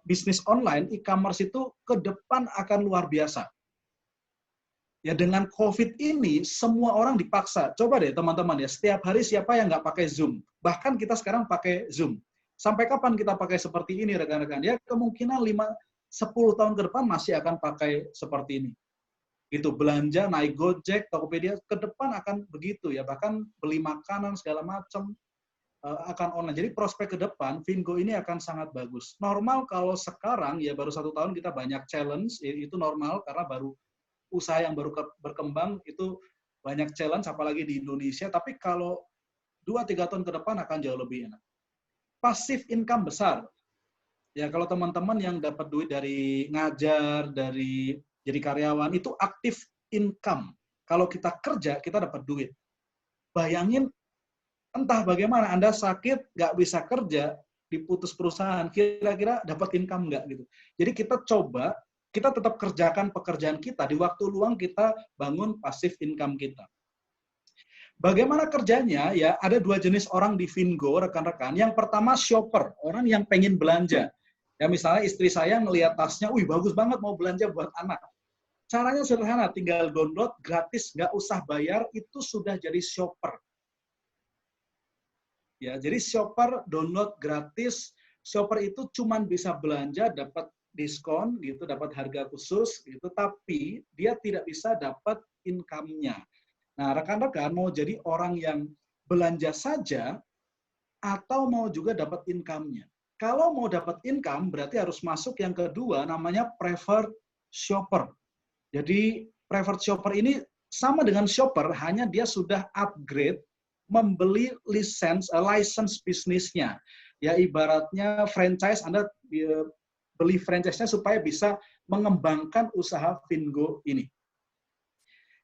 bisnis online, e-commerce itu ke depan akan luar biasa. Ya dengan COVID ini, semua orang dipaksa. Coba deh teman-teman ya, setiap hari siapa yang nggak pakai Zoom? Bahkan kita sekarang pakai Zoom. Sampai kapan kita pakai seperti ini rekan-rekan? Ya kemungkinan 5-10 tahun ke depan masih akan pakai seperti ini. Itu belanja, naik Gojek, Tokopedia, ke depan akan begitu ya. Bahkan beli makanan segala macam akan online. Jadi prospek ke depan, Fingo ini akan sangat bagus. Normal kalau sekarang, ya baru 1 tahun kita banyak challenge, itu normal karena baru usaha yang baru berkembang, itu banyak challenge, apalagi di Indonesia. Tapi kalau 2-3 tahun ke depan akan jauh lebih enak. passive income besar. Ya, kalau teman-teman yang dapat duit dari ngajar, dari jadi karyawan, itu active income. Kalau kita kerja, kita dapat duit. Bayangin, entah bagaimana, Anda sakit, nggak bisa kerja, diputus perusahaan, kira-kira dapat income nggak gitu. Jadi kita coba, kita tetap kerjakan pekerjaan kita, di waktu luang kita bangun passive income kita. Bagaimana kerjanya? Ya, ada dua jenis orang di Fingo, rekan-rekan. Yang pertama shopper, orang yang pengen belanja. Ya, misalnya istri saya ngelihat tasnya, wih bagus banget mau belanja buat anak. Caranya sederhana, tinggal download gratis, nggak usah bayar, itu sudah jadi shopper. Ya, jadi shopper download gratis. Shopper itu cuman bisa belanja, dapat diskon gitu, dapat harga khusus gitu, tapi dia tidak bisa dapat income-nya. Nah, rekan-rekan mau jadi orang yang belanja saja atau mau juga dapat income-nya. Kalau mau dapat income berarti harus masuk yang kedua namanya preferred shopper. Jadi preferred shopper ini sama dengan shopper, hanya dia sudah upgrade membeli license bisnisnya. Ya ibaratnya franchise, Anda beli franchise-nya supaya bisa mengembangkan usaha Fingo ini.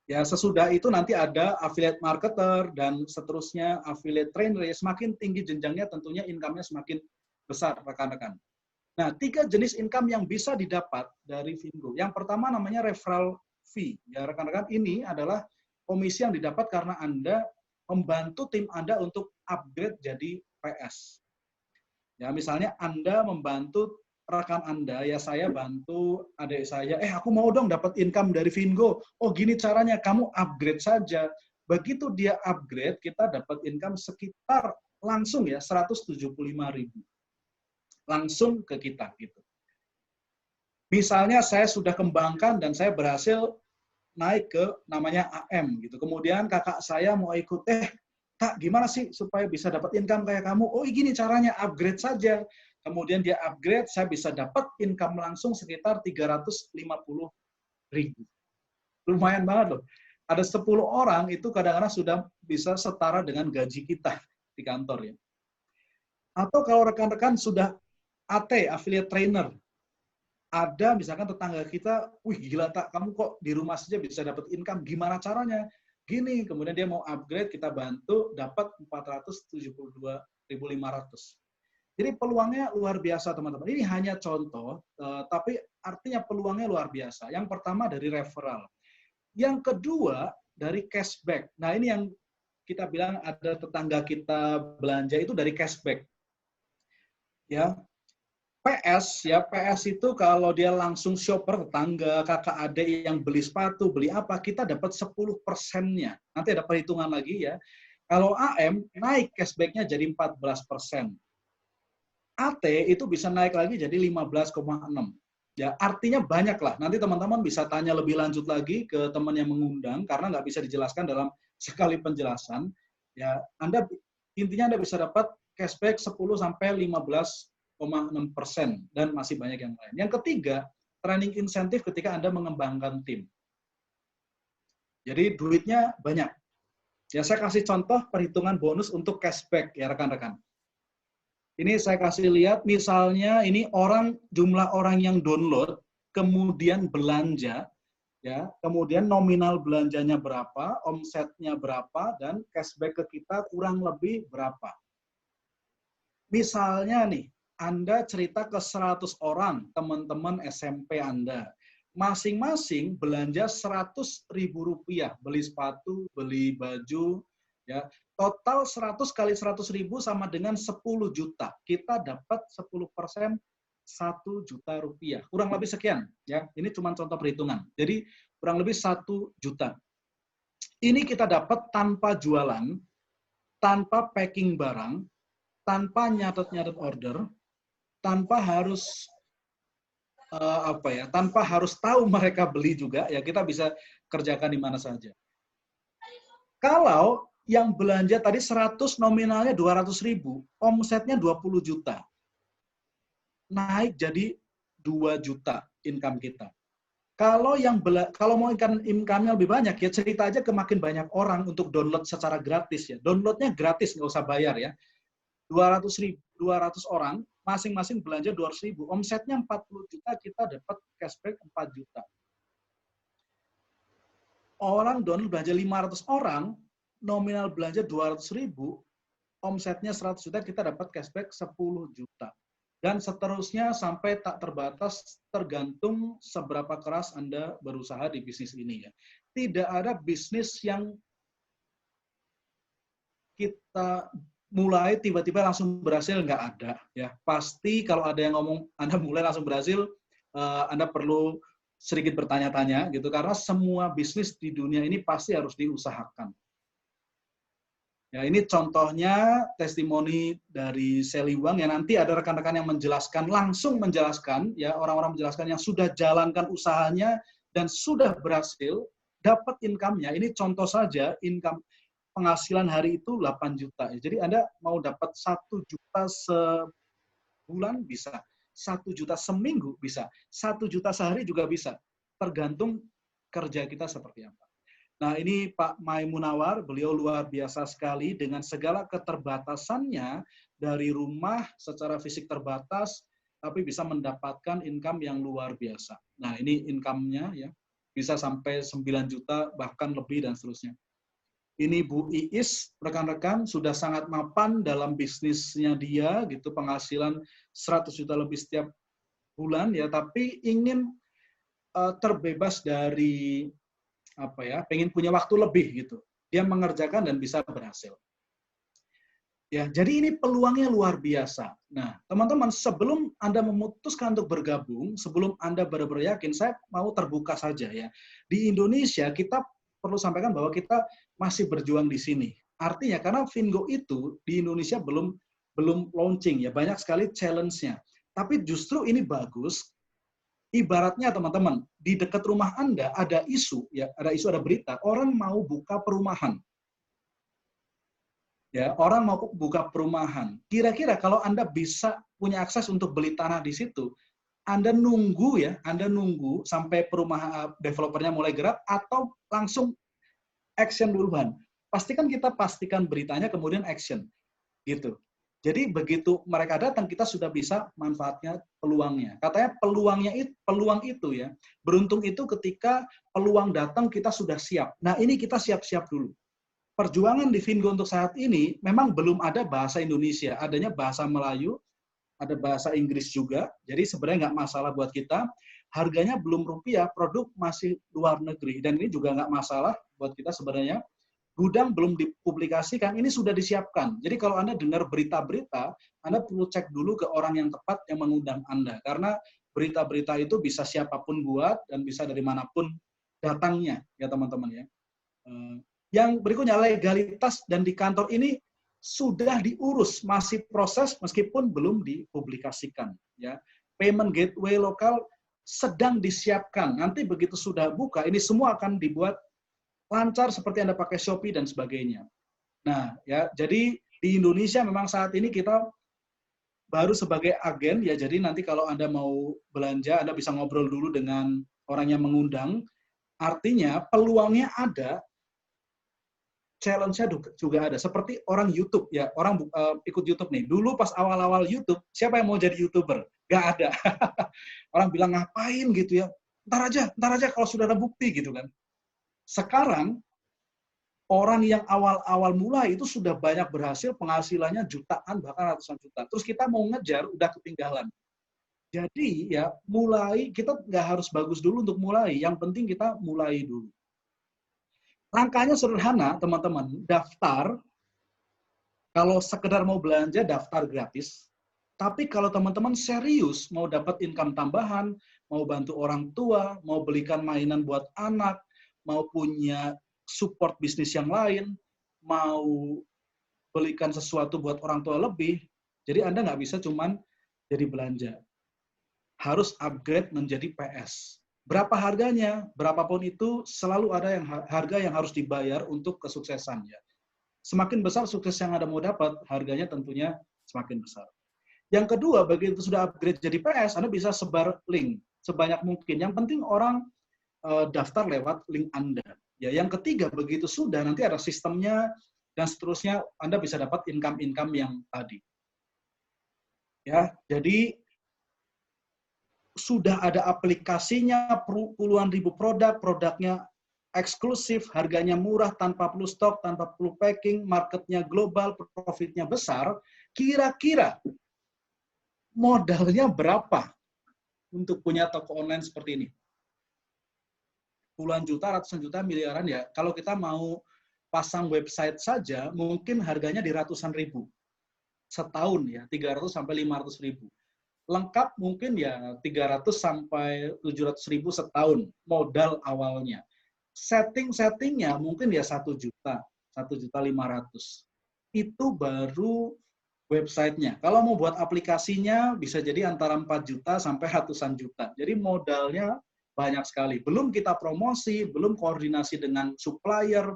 Ya sesudah itu nanti ada affiliate marketer dan seterusnya affiliate trainer. Ya, semakin tinggi jenjangnya tentunya income-nya semakin besar rekan-rekan. Nah, 3 jenis income yang bisa didapat dari Fingo. Yang pertama namanya referral fee. Ya rekan-rekan, ini adalah komisi yang didapat karena Anda membantu tim Anda untuk upgrade jadi PS. Ya, misalnya Anda membantu rekan Anda, ya saya bantu adik saya, aku mau dong dapat income dari Fingo. Oh, gini caranya, kamu upgrade saja. Begitu dia upgrade, kita dapat income sekitar langsung ya 175.000. Langsung ke kita gitu. Misalnya saya sudah kembangkan dan saya berhasil naik ke namanya AM gitu. Kemudian kakak saya mau ikut, Kak, gimana sih supaya bisa dapat income kayak kamu? Oh, gini caranya, upgrade saja. Kemudian dia upgrade, saya bisa dapat income langsung sekitar 350.000. Lumayan banget loh. Ada 10 orang itu kadang-kadang sudah bisa setara dengan gaji kita di kantor ya. Atau kalau rekan-rekan sudah AT, affiliate trainer, ada misalkan tetangga kita, wih gila tak, kamu kok di rumah saja bisa dapat income, gimana caranya? Gini, kemudian dia mau upgrade, kita bantu, dapat 472.500. Jadi peluangnya luar biasa teman-teman. Ini hanya contoh, tapi artinya peluangnya luar biasa. Yang pertama dari referral. Yang kedua dari cashback. Nah ini yang kita bilang ada tetangga kita belanja itu dari cashback. Ya, PS ya, PS itu kalau dia langsung shopper, tetangga, kakak adik yang beli sepatu, beli apa, kita dapat 10%-nya. Nanti ada perhitungan lagi ya. Kalau AM, naik cashback-nya jadi 14%. AT itu bisa naik lagi jadi 15,6. Ya, artinya banyak lah. Nanti teman-teman bisa tanya lebih lanjut lagi ke teman yang mengundang, karena nggak bisa dijelaskan dalam sekali penjelasan. Ya, intinya Anda bisa dapat cashback 10-15,6% dan masih banyak yang lain. Yang ketiga, training insentif ketika Anda mengembangkan tim. Jadi duitnya banyak. Ya, saya kasih contoh perhitungan bonus untuk cashback ya rekan-rekan. Ini saya kasih lihat, misalnya ini jumlah orang yang download, kemudian belanja, ya, kemudian nominal belanjanya berapa, omsetnya berapa, dan cashback ke kita kurang lebih berapa. Misalnya nih, Anda cerita ke 100 orang, teman-teman SMP Anda. Masing-masing belanja Rp100.000, beli sepatu, beli baju, ya. Total 100 kali 100.000 sama dengan 10 juta. Kita dapat 10%, 1 juta rupiah. Kurang lebih sekian. Ya, ini cuma contoh perhitungan. Jadi kurang lebih 1 juta. Ini kita dapat tanpa jualan, tanpa packing barang, tanpa nyatet-nyatet order, tanpa harus tanpa harus tahu mereka beli juga. Ya, kita bisa kerjakan di mana saja. Kalau yang belanja tadi 100 nominalnya 200.000, omsetnya 20 juta. Naik jadi 2 juta income kita. Kalau mau income-nya lebih banyak, ya cerita aja ke makin banyak orang untuk download secara gratis ya. Downloadnya gratis, nggak usah bayar ya. 200.000 orang, masing-masing belanja 200.000, omsetnya 40 juta, kita dapat cashback 4 juta. Orang download belanja 500 orang, nominal belanja 200.000, omsetnya 100 juta, kita dapat cashback 10 juta. Dan seterusnya sampai tak terbatas, tergantung seberapa keras Anda berusaha di bisnis ini ya. Tidak ada bisnis yang kita mulai tiba-tiba langsung berhasil, nggak ada ya. Pasti kalau ada yang ngomong Anda mulai langsung berhasil, Anda perlu sedikit bertanya-tanya gitu, karena semua bisnis di dunia ini pasti harus diusahakan. Ya, ini contohnya testimoni dari Sally Wang, ya nanti ada rekan-rekan yang menjelaskan, langsung menjelaskan, ya orang-orang menjelaskan yang sudah jalankan usahanya dan sudah berhasil dapat income-nya. Ini contoh saja, income penghasilan hari itu 8 juta. Jadi Anda mau dapat 1 juta sebulan bisa, 1 juta seminggu bisa, 1 juta sehari juga bisa. Tergantung kerja kita seperti apa. Nah, ini Pak Mai Munawar, beliau luar biasa sekali dengan segala keterbatasannya dari rumah secara fisik terbatas, tapi bisa mendapatkan income yang luar biasa. Nah, ini income-nya ya, bisa sampai 9 juta, bahkan lebih dan seterusnya. Ini Bu Iis, rekan-rekan, sudah sangat mapan dalam bisnisnya dia, gitu, penghasilan 100 juta lebih setiap bulan, ya, tapi ingin terbebas dari apa ya, pengen punya waktu lebih gitu. Dia mengerjakan dan bisa berhasil. Ya, jadi ini peluangnya luar biasa. Nah, teman-teman, sebelum Anda memutuskan untuk bergabung, sebelum Anda benar-benar yakin, saya mau terbuka saja ya. Di Indonesia kita perlu sampaikan bahwa kita masih berjuang di sini. Artinya karena Fingo itu di Indonesia belum launching ya, banyak sekali challenge-nya. Tapi justru ini bagus. Ibaratnya teman-teman, di dekat rumah Anda ada isu, ya, ada berita, orang mau buka perumahan. Ya, orang mau buka perumahan. Kira-kira kalau Anda bisa punya akses untuk beli tanah di situ, Anda nunggu sampai perumahan developernya mulai gerak atau langsung action duluan. Kita pastikan beritanya kemudian action. Gitu. Jadi begitu mereka datang, kita sudah bisa manfaatnya peluangnya. Katanya peluang itu ya, beruntung itu ketika peluang datang kita sudah siap. Nah ini kita siap-siap dulu. Perjuangan di Fingo untuk saat ini memang belum ada bahasa Indonesia, adanya bahasa Melayu, ada bahasa Inggris juga. Jadi sebenarnya nggak masalah buat kita. Harganya belum rupiah, produk masih luar negeri. Dan ini juga nggak masalah buat kita sebenarnya. Gudang belum dipublikasikan, ini sudah disiapkan. Jadi kalau Anda dengar berita-berita, Anda perlu cek dulu ke orang yang tepat yang mengundang Anda. Karena berita-berita itu bisa siapapun buat dan bisa dari manapun datangnya, ya teman-teman ya. Yang berikutnya, legalitas dan di kantor ini sudah diurus, masih proses meskipun belum dipublikasikan. Ya. Payment gateway lokal sedang disiapkan. Nanti begitu sudah buka, ini semua akan dibuat lancar seperti Anda pakai Shopee dan sebagainya. Nah, ya, jadi di Indonesia memang saat ini kita baru sebagai agen, ya, jadi nanti kalau Anda mau belanja, Anda bisa ngobrol dulu dengan orang yang mengundang. Artinya peluangnya ada, challenge-nya juga ada. Seperti orang YouTube, ya, orang ikut YouTube nih. Dulu pas awal-awal YouTube, siapa yang mau jadi YouTuber? Nggak ada. Orang bilang ngapain gitu ya? Ntar aja kalau sudah ada bukti gitu kan. Sekarang, orang yang awal-awal mulai itu sudah banyak berhasil, penghasilannya jutaan, bahkan ratusan juta. Terus kita mau ngejar, udah ketinggalan. Jadi, ya, mulai, kita nggak harus bagus dulu untuk mulai. Yang penting kita mulai dulu. Langkahnya sederhana, teman-teman. Daftar, kalau sekedar mau belanja, daftar gratis. Tapi kalau teman-teman serius, mau dapat income tambahan, mau bantu orang tua, mau belikan mainan buat anak, mau punya support bisnis yang lain, mau belikan sesuatu buat orang tua lebih, jadi Anda nggak bisa cuman jadi belanja. Harus upgrade menjadi PS. Berapa harganya? Berapapun itu, selalu ada harga yang harus dibayar untuk kesuksesan. Ya. Semakin besar sukses yang Anda mau dapat, harganya tentunya semakin besar. Yang kedua, begitu sudah upgrade jadi PS, Anda bisa sebar link sebanyak mungkin. Yang penting orang daftar lewat link Anda. Ya, yang ketiga, begitu sudah nanti ada sistemnya dan seterusnya, Anda bisa dapat income-income yang tadi. Ya, jadi sudah ada aplikasinya, puluhan ribu produk, produknya eksklusif, harganya murah, tanpa perlu stok, tanpa perlu packing, marketnya global, profitnya besar. Kira-kira modalnya berapa untuk punya toko online seperti ini? Puluhan juta, ratusan juta, miliaran ya. Kalau kita mau pasang website saja, mungkin harganya di ratusan ribu. Setahun ya, 300 sampai 500 ribu. Lengkap mungkin ya 300 sampai 700 ribu setahun modal awalnya. Setting-settingnya mungkin ya 1 juta, 1.500.000. Itu baru websitenya. Kalau mau buat aplikasinya bisa jadi antara 4 juta sampai ratusan juta. Jadi modalnya banyak sekali. Belum kita promosi, belum koordinasi dengan supplier,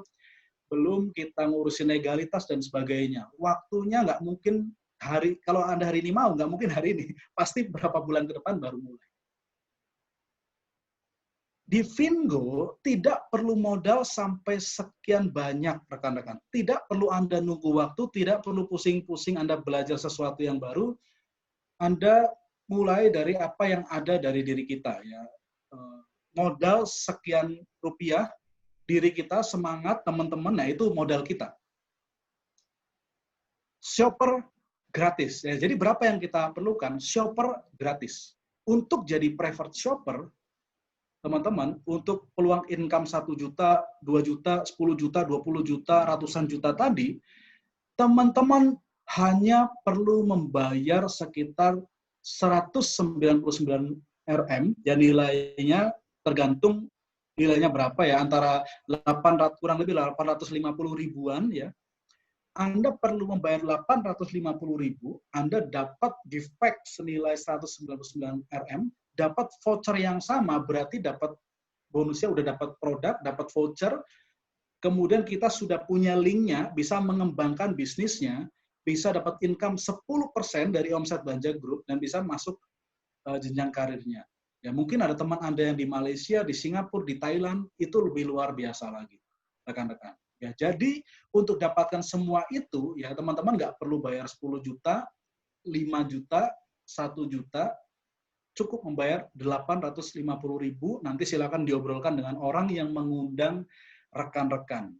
belum kita ngurusin legalitas dan sebagainya. Waktunya nggak mungkin kalau Anda hari ini mau, nggak mungkin hari ini. Pasti berapa bulan ke depan baru mulai. Di Fingo tidak perlu modal sampai sekian banyak, rekan-rekan. Tidak perlu Anda nunggu waktu, tidak perlu pusing-pusing Anda belajar sesuatu yang baru. Anda mulai dari apa yang ada dari diri kita. Ya. Modal sekian rupiah, diri kita, semangat, teman-teman, nah itu modal kita. Shopper gratis. Ya, jadi berapa yang kita perlukan? Shopper gratis. Untuk jadi preferred shopper, teman-teman, untuk peluang income 1 juta, 2 juta, 10 juta, 20 juta, ratusan juta tadi, teman-teman hanya perlu membayar sekitar 199 RM, dan nilainya tergantung nilainya berapa ya, antara 800, kurang lebih 850 ribuan ya. Anda perlu membayar 850.000, Anda dapat gift pack senilai 199 RM, dapat voucher yang sama, berarti dapat bonusnya udah dapat produk, dapat voucher, kemudian kita sudah punya linknya, bisa mengembangkan bisnisnya, bisa dapat income 10% dari omset Banja Group, dan bisa masuk jenjang karirnya. Ya, mungkin ada teman Anda yang di Malaysia, di Singapura, di Thailand, itu lebih luar biasa lagi, rekan-rekan. Ya, jadi untuk dapatkan semua itu, ya teman-teman nggak perlu bayar 10 juta, 5 juta, 1 juta, cukup membayar 850.000, nanti silakan diobrolkan dengan orang yang mengundang rekan-rekan.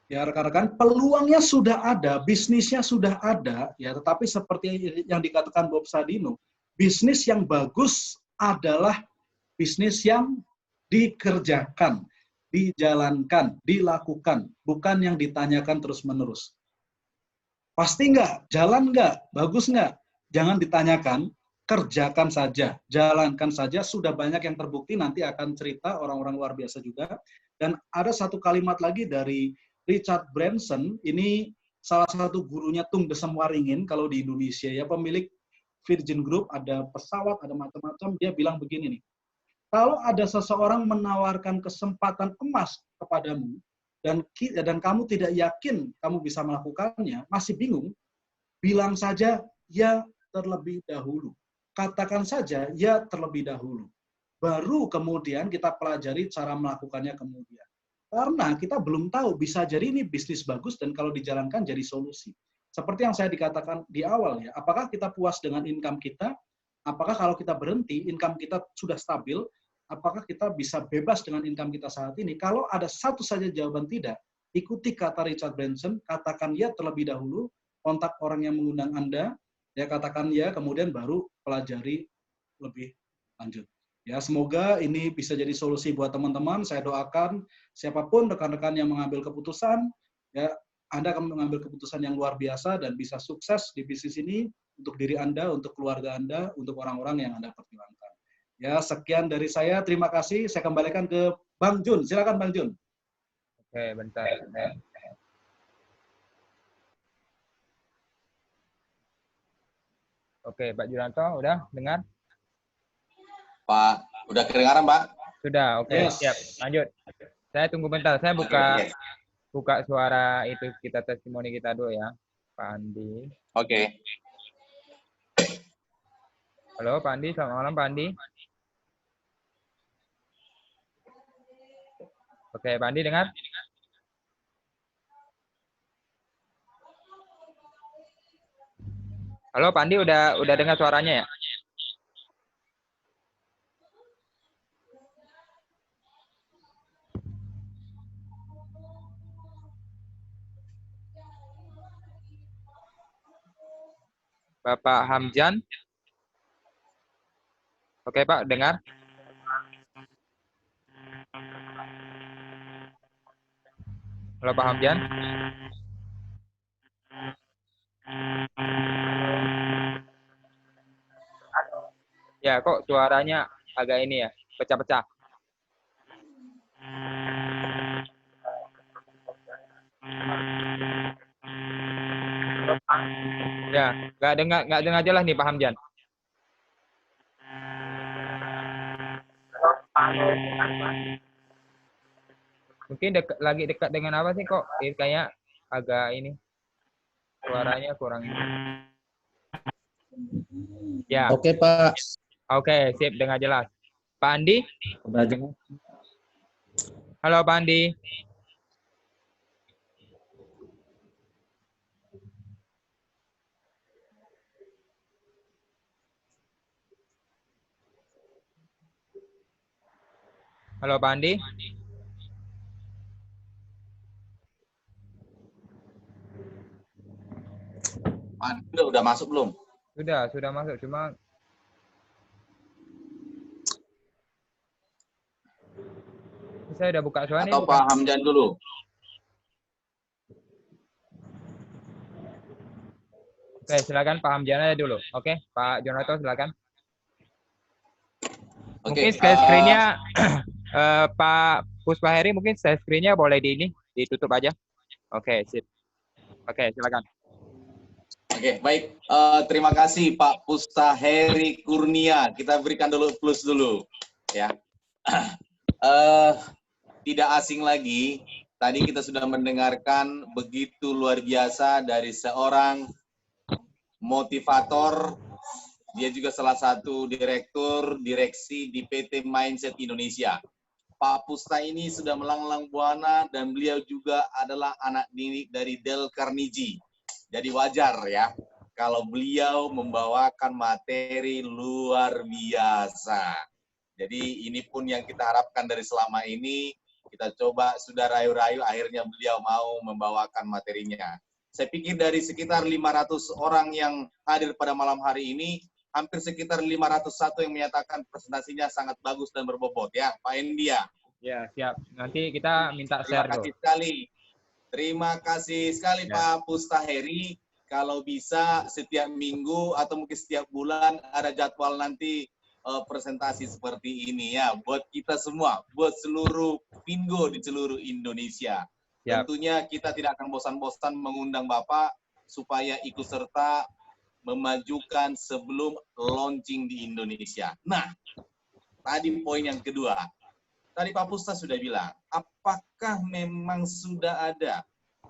Ya rekan-rekan, peluangnya sudah ada, bisnisnya sudah ada, ya tetapi seperti yang dikatakan Bob Sadino, bisnis yang bagus adalah bisnis yang dikerjakan, dijalankan, dilakukan, bukan yang ditanyakan terus-menerus. Pasti nggak? Jalan nggak? Bagus nggak? Jangan ditanyakan, kerjakan saja, jalankan saja, sudah banyak yang terbukti, nanti akan cerita orang-orang luar biasa juga. Dan ada satu kalimat lagi dari Richard Branson, ini salah satu gurunya Tung Desem Waringin, kalau di Indonesia, ya pemilik Virgin Group, ada pesawat, ada macam-macam, dia bilang begini nih, kalau ada seseorang menawarkan kesempatan emas kepadamu, dan kamu tidak yakin kamu bisa melakukannya, masih bingung, bilang saja ya terlebih dahulu. Katakan saja ya terlebih dahulu. Baru kemudian kita pelajari cara melakukannya kemudian. Karena kita belum tahu, bisa jadi ini bisnis bagus dan kalau dijalankan jadi solusi. Seperti yang saya dikatakan di awal ya, apakah kita puas dengan income kita? Apakah kalau kita berhenti, income kita sudah stabil? Apakah kita bisa bebas dengan income kita saat ini? Kalau ada satu saja jawaban tidak, ikuti kata Richard Branson, katakan ya terlebih dahulu, kontak orang yang mengundang Anda, ya katakan ya, kemudian baru pelajari lebih lanjut. Ya, semoga ini bisa jadi solusi buat teman-teman. Saya doakan siapapun rekan-rekan yang mengambil keputusan, ya Anda akan mengambil keputusan yang luar biasa dan bisa sukses di bisnis ini untuk diri Anda, untuk keluarga Anda, untuk orang-orang yang Anda perjuangkan. Ya, sekian dari saya. Terima kasih. Saya kembalikan ke Bang Jun. Silakan Bang Jun. Oke, bentar. Oke, Pak Juranto, udah dengar? Pak, udah kedengaran, Pak? Sudah, oke, Yes. siap. Lanjut. Saya tunggu bentar. Saya buka Yes. buka suara itu kita testimoni kita dulu ya, Pak Andi. Oke. Halo, Pak Andi. Selamat malam, Pak Andi. Oke, Pak Andi dengar? Halo Pak Andi, udah dengar suaranya ya? Bapak Hamzan. Oke Pak, dengar. Halo Pak Hamzan. Ya, kok suaranya agak ini ya, pecah-pecah. Ya, nggak dengar jelas nih Pak Hamzan. Mungkin lagi dekat dengan apa sih kok? Kayak agak ini suaranya kurang ini. Ya, Oke, Pak. oke, sip, dengar jelas. Pak Andi? Udah jelas. Halo Pak Andi. Halo Pak Andi. Pak Andi udah masuk belum? Sudah masuk, cuma saya udah buka suara Atau Pak Hamzan dulu? Oke, silakan Pak Hamzan aja dulu. Oke, Pak Jonathan silakan. Mungkin share screen-nya Pak Puspa Heri, mungkin share screen-nya boleh ditutup aja. Oke, sip. Oke, silakan. Oke, baik. Terima kasih Pak Pusta Heri Kurnia. Kita berikan dulu plus dulu, ya. Tidak asing lagi. Tadi kita sudah mendengarkan begitu luar biasa dari seorang motivator. Dia juga salah satu direktur direksi di PT Mindset Indonesia. Pak Pusta ini sudah melanglang buana dan beliau juga adalah anak didik dari Dale Carnegie. Jadi wajar ya kalau beliau membawakan materi luar biasa. Jadi ini pun yang kita harapkan dari selama ini. Kita coba sudah rayu-rayu, akhirnya beliau mau membawakan materinya. Saya pikir dari sekitar 500 orang yang hadir pada malam hari ini, hampir sekitar 501 yang menyatakan presentasinya sangat bagus dan berbobot ya, Pak India. Ya, siap. Nanti kita minta share Terima kasih sekali. Terima kasih sekali ya. Pak Pusta Heri. Kalau bisa setiap minggu atau mungkin setiap bulan ada jadwal nanti presentasi seperti ini ya, buat kita semua, buat seluruh Pingo di seluruh Indonesia. Yap. Tentunya kita tidak akan bosan-bosan mengundang Bapak supaya ikut serta memajukan sebelum launching di Indonesia. Nah, tadi poin yang kedua. Tadi Pak Pusta sudah bilang, apakah memang sudah ada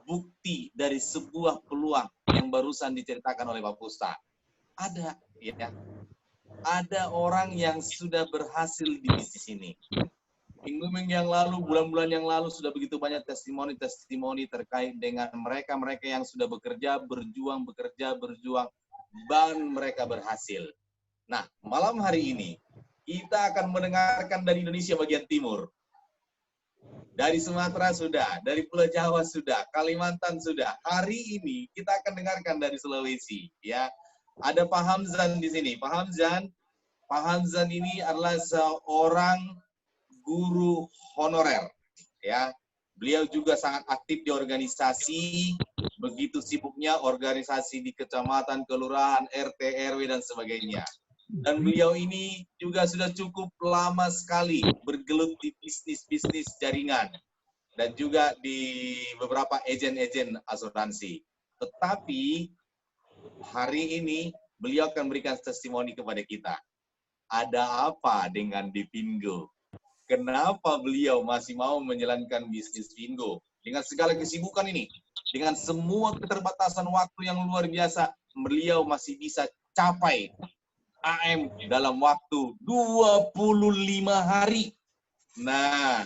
bukti dari sebuah peluang yang barusan diceritakan oleh Pak Pusta? Ada, ya. Ada orang yang sudah berhasil di bisnis ini. Minggu-minggu yang lalu, bulan-bulan yang lalu sudah begitu banyak testimoni-testimoni terkait dengan mereka-mereka yang sudah bekerja, berjuang, dan mereka berhasil. Nah, malam hari ini kita akan mendengarkan dari Indonesia bagian timur. Dari Sumatera sudah, dari Pulau Jawa sudah, Kalimantan sudah. Hari ini kita akan dengarkan dari Sulawesi, ya. Ada Pak Hamzan di sini. Pak Hamzan ini adalah seorang guru honorer, ya. Beliau juga sangat aktif di organisasi, begitu sibuknya organisasi di kecamatan, kelurahan, RT, RW dan sebagainya. Dan beliau ini juga sudah cukup lama sekali bergelut di bisnis-bisnis jaringan dan juga di beberapa agen-agen asuransi. Tetapi hari ini beliau akan berikan testimoni kepada kita. Ada apa dengan Dipingo? Kenapa beliau masih mau menjalankan bisnis Pingo? Dengan segala kesibukan ini, dengan semua keterbatasan waktu yang luar biasa, beliau masih bisa capai AM dalam waktu 25 hari. Nah,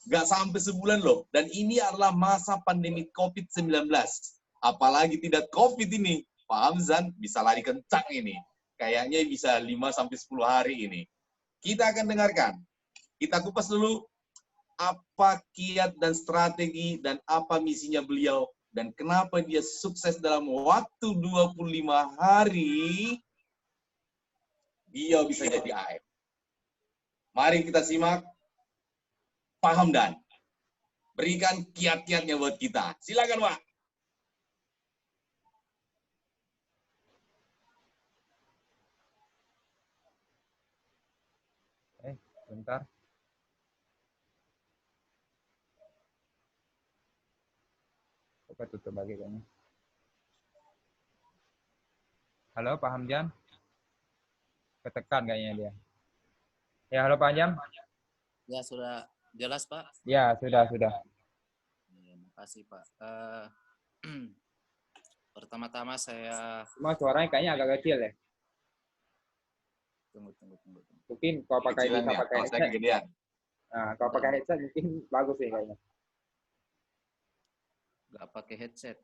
nggak sampai sebulan loh. Dan ini adalah masa pandemi COVID-19. Apalagi tidak COVID ini, Pak Hamzan bisa lari kencang ini. Kayaknya bisa 5-10 hari ini. Kita akan dengarkan. Kita kupas dulu apa kiat dan strategi dan apa misinya beliau dan kenapa dia sukses dalam waktu 25 hari dia bisa jadi AM. Mari kita simak Pak Hamdan. Berikan kiat-kiatnya buat kita. Silakan, Pak. Bentar. Coba tutup lagi kayaknya. Halo Pak Hamdan. Ketekan kayaknya dia. Ya, halo Pak Hamdan. Ya, sudah jelas, Pak. Ya, sudah. Ya, makasih, Pak. Pertama-tama saya Cuma suaranya kayaknya agak kecil ya. tunggu. Mungkin kalau pakai Kecilan bisa ya, pakai kalau saya headset. kegedean. Nah, kalau pakai headset mungkin bagus sih kayaknya. nggak pakai headset.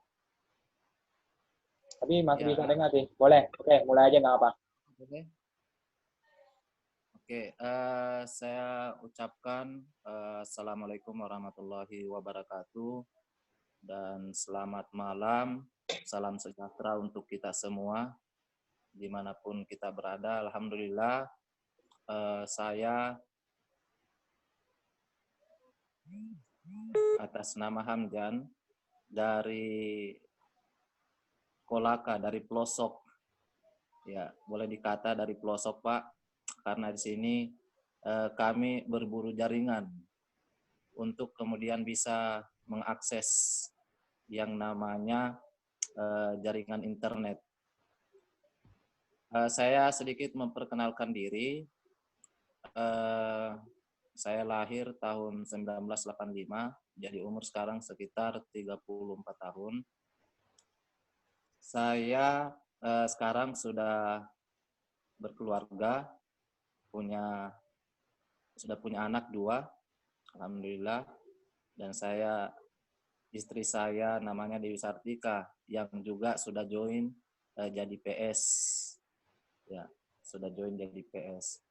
Tapi masih Ya. bisa dengar sih. Boleh. Oke, mulai aja nggak apa. Oke, saya ucapkan Assalamualaikum warahmatullahi wabarakatuh dan selamat malam, salam sejahtera untuk kita semua dimanapun kita berada. Alhamdulillah, saya atas nama Hamdan dari Kolaka, dari pelosok, ya boleh dikata dari pelosok Pak, karena di sini kami berburu jaringan untuk kemudian bisa mengakses yang namanya jaringan internet. Saya sedikit memperkenalkan diri. Saya lahir tahun 1985, jadi umur sekarang sekitar 34 tahun. Saya sekarang sudah berkeluarga, sudah punya anak 2, alhamdulillah. Dan istri saya namanya Dewi Sartika yang juga sudah join jadi PS. Ya, sudah join jadi PS.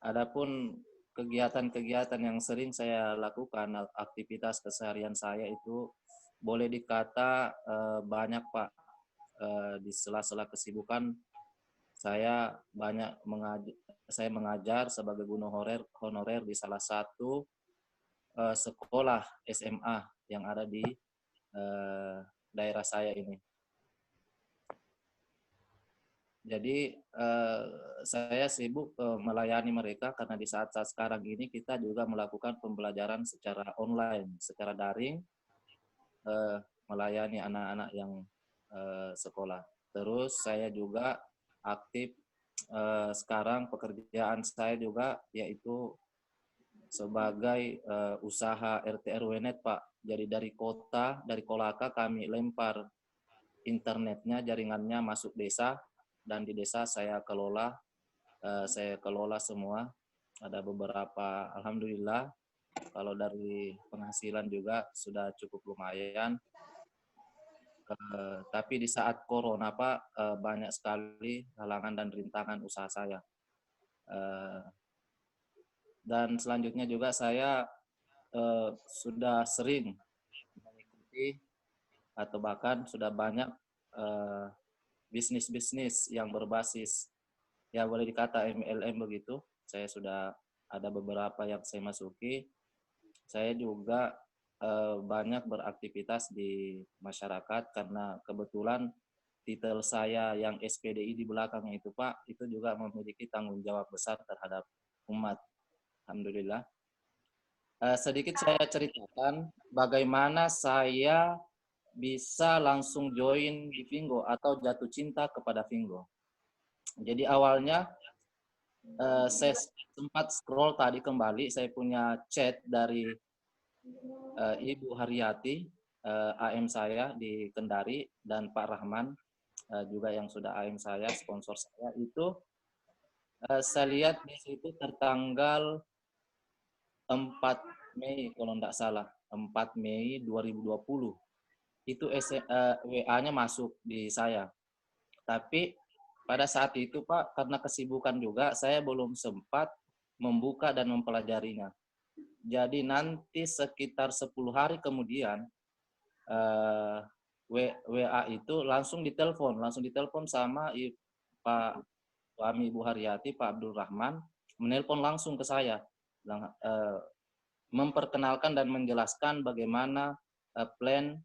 Adapun kegiatan-kegiatan yang sering saya lakukan, aktivitas keseharian saya itu boleh dikata banyak Pak. Di sela-sela kesibukan saya mengajar sebagai guru honorer di salah satu sekolah SMA yang ada di daerah saya ini. Jadi saya sibuk melayani mereka karena di saat-saat sekarang ini kita juga melakukan pembelajaran secara online, secara daring, melayani anak-anak yang sekolah. Terus saya juga aktif sekarang pekerjaan saya juga yaitu sebagai usaha RT RW-net Pak. Jadi dari Kolaka kami lempar internetnya, jaringannya masuk desa dan di desa saya kelola semua. Ada beberapa, alhamdulillah kalau dari penghasilan juga sudah cukup lumayan. Tapi di saat corona Pak, banyak sekali halangan dan rintangan usaha saya. Dan selanjutnya juga saya sudah sering mengikuti atau bahkan sudah banyak bisnis-bisnis yang berbasis, ya boleh dikata MLM begitu. Saya sudah ada beberapa yang saya masuki. Saya juga banyak beraktivitas di masyarakat karena kebetulan titel saya yang SPDI di belakangnya itu Pak, itu juga memiliki tanggung jawab besar terhadap umat. Alhamdulillah. Sedikit saya ceritakan bagaimana saya bisa langsung join di Vingo atau jatuh cinta kepada Vingo. Jadi awalnya saya sempat scroll tadi kembali, saya punya chat dari Ibu Haryati, AM saya di Kendari, dan Pak Rahman juga yang sudah AM saya, sponsor saya itu. Saya lihat di situ tertanggal 4 Mei kalau tidak salah, 4 Mei 2020. Itu WA-nya masuk di saya. Tapi pada saat itu Pak, karena kesibukan juga, saya belum sempat membuka dan mempelajarinya. Jadi nanti sekitar 10 hari kemudian, WA itu langsung ditelepon sama Pak suami Ibu Haryati, Pak Abdul Rahman, menelpon langsung ke saya, memperkenalkan dan menjelaskan bagaimana plan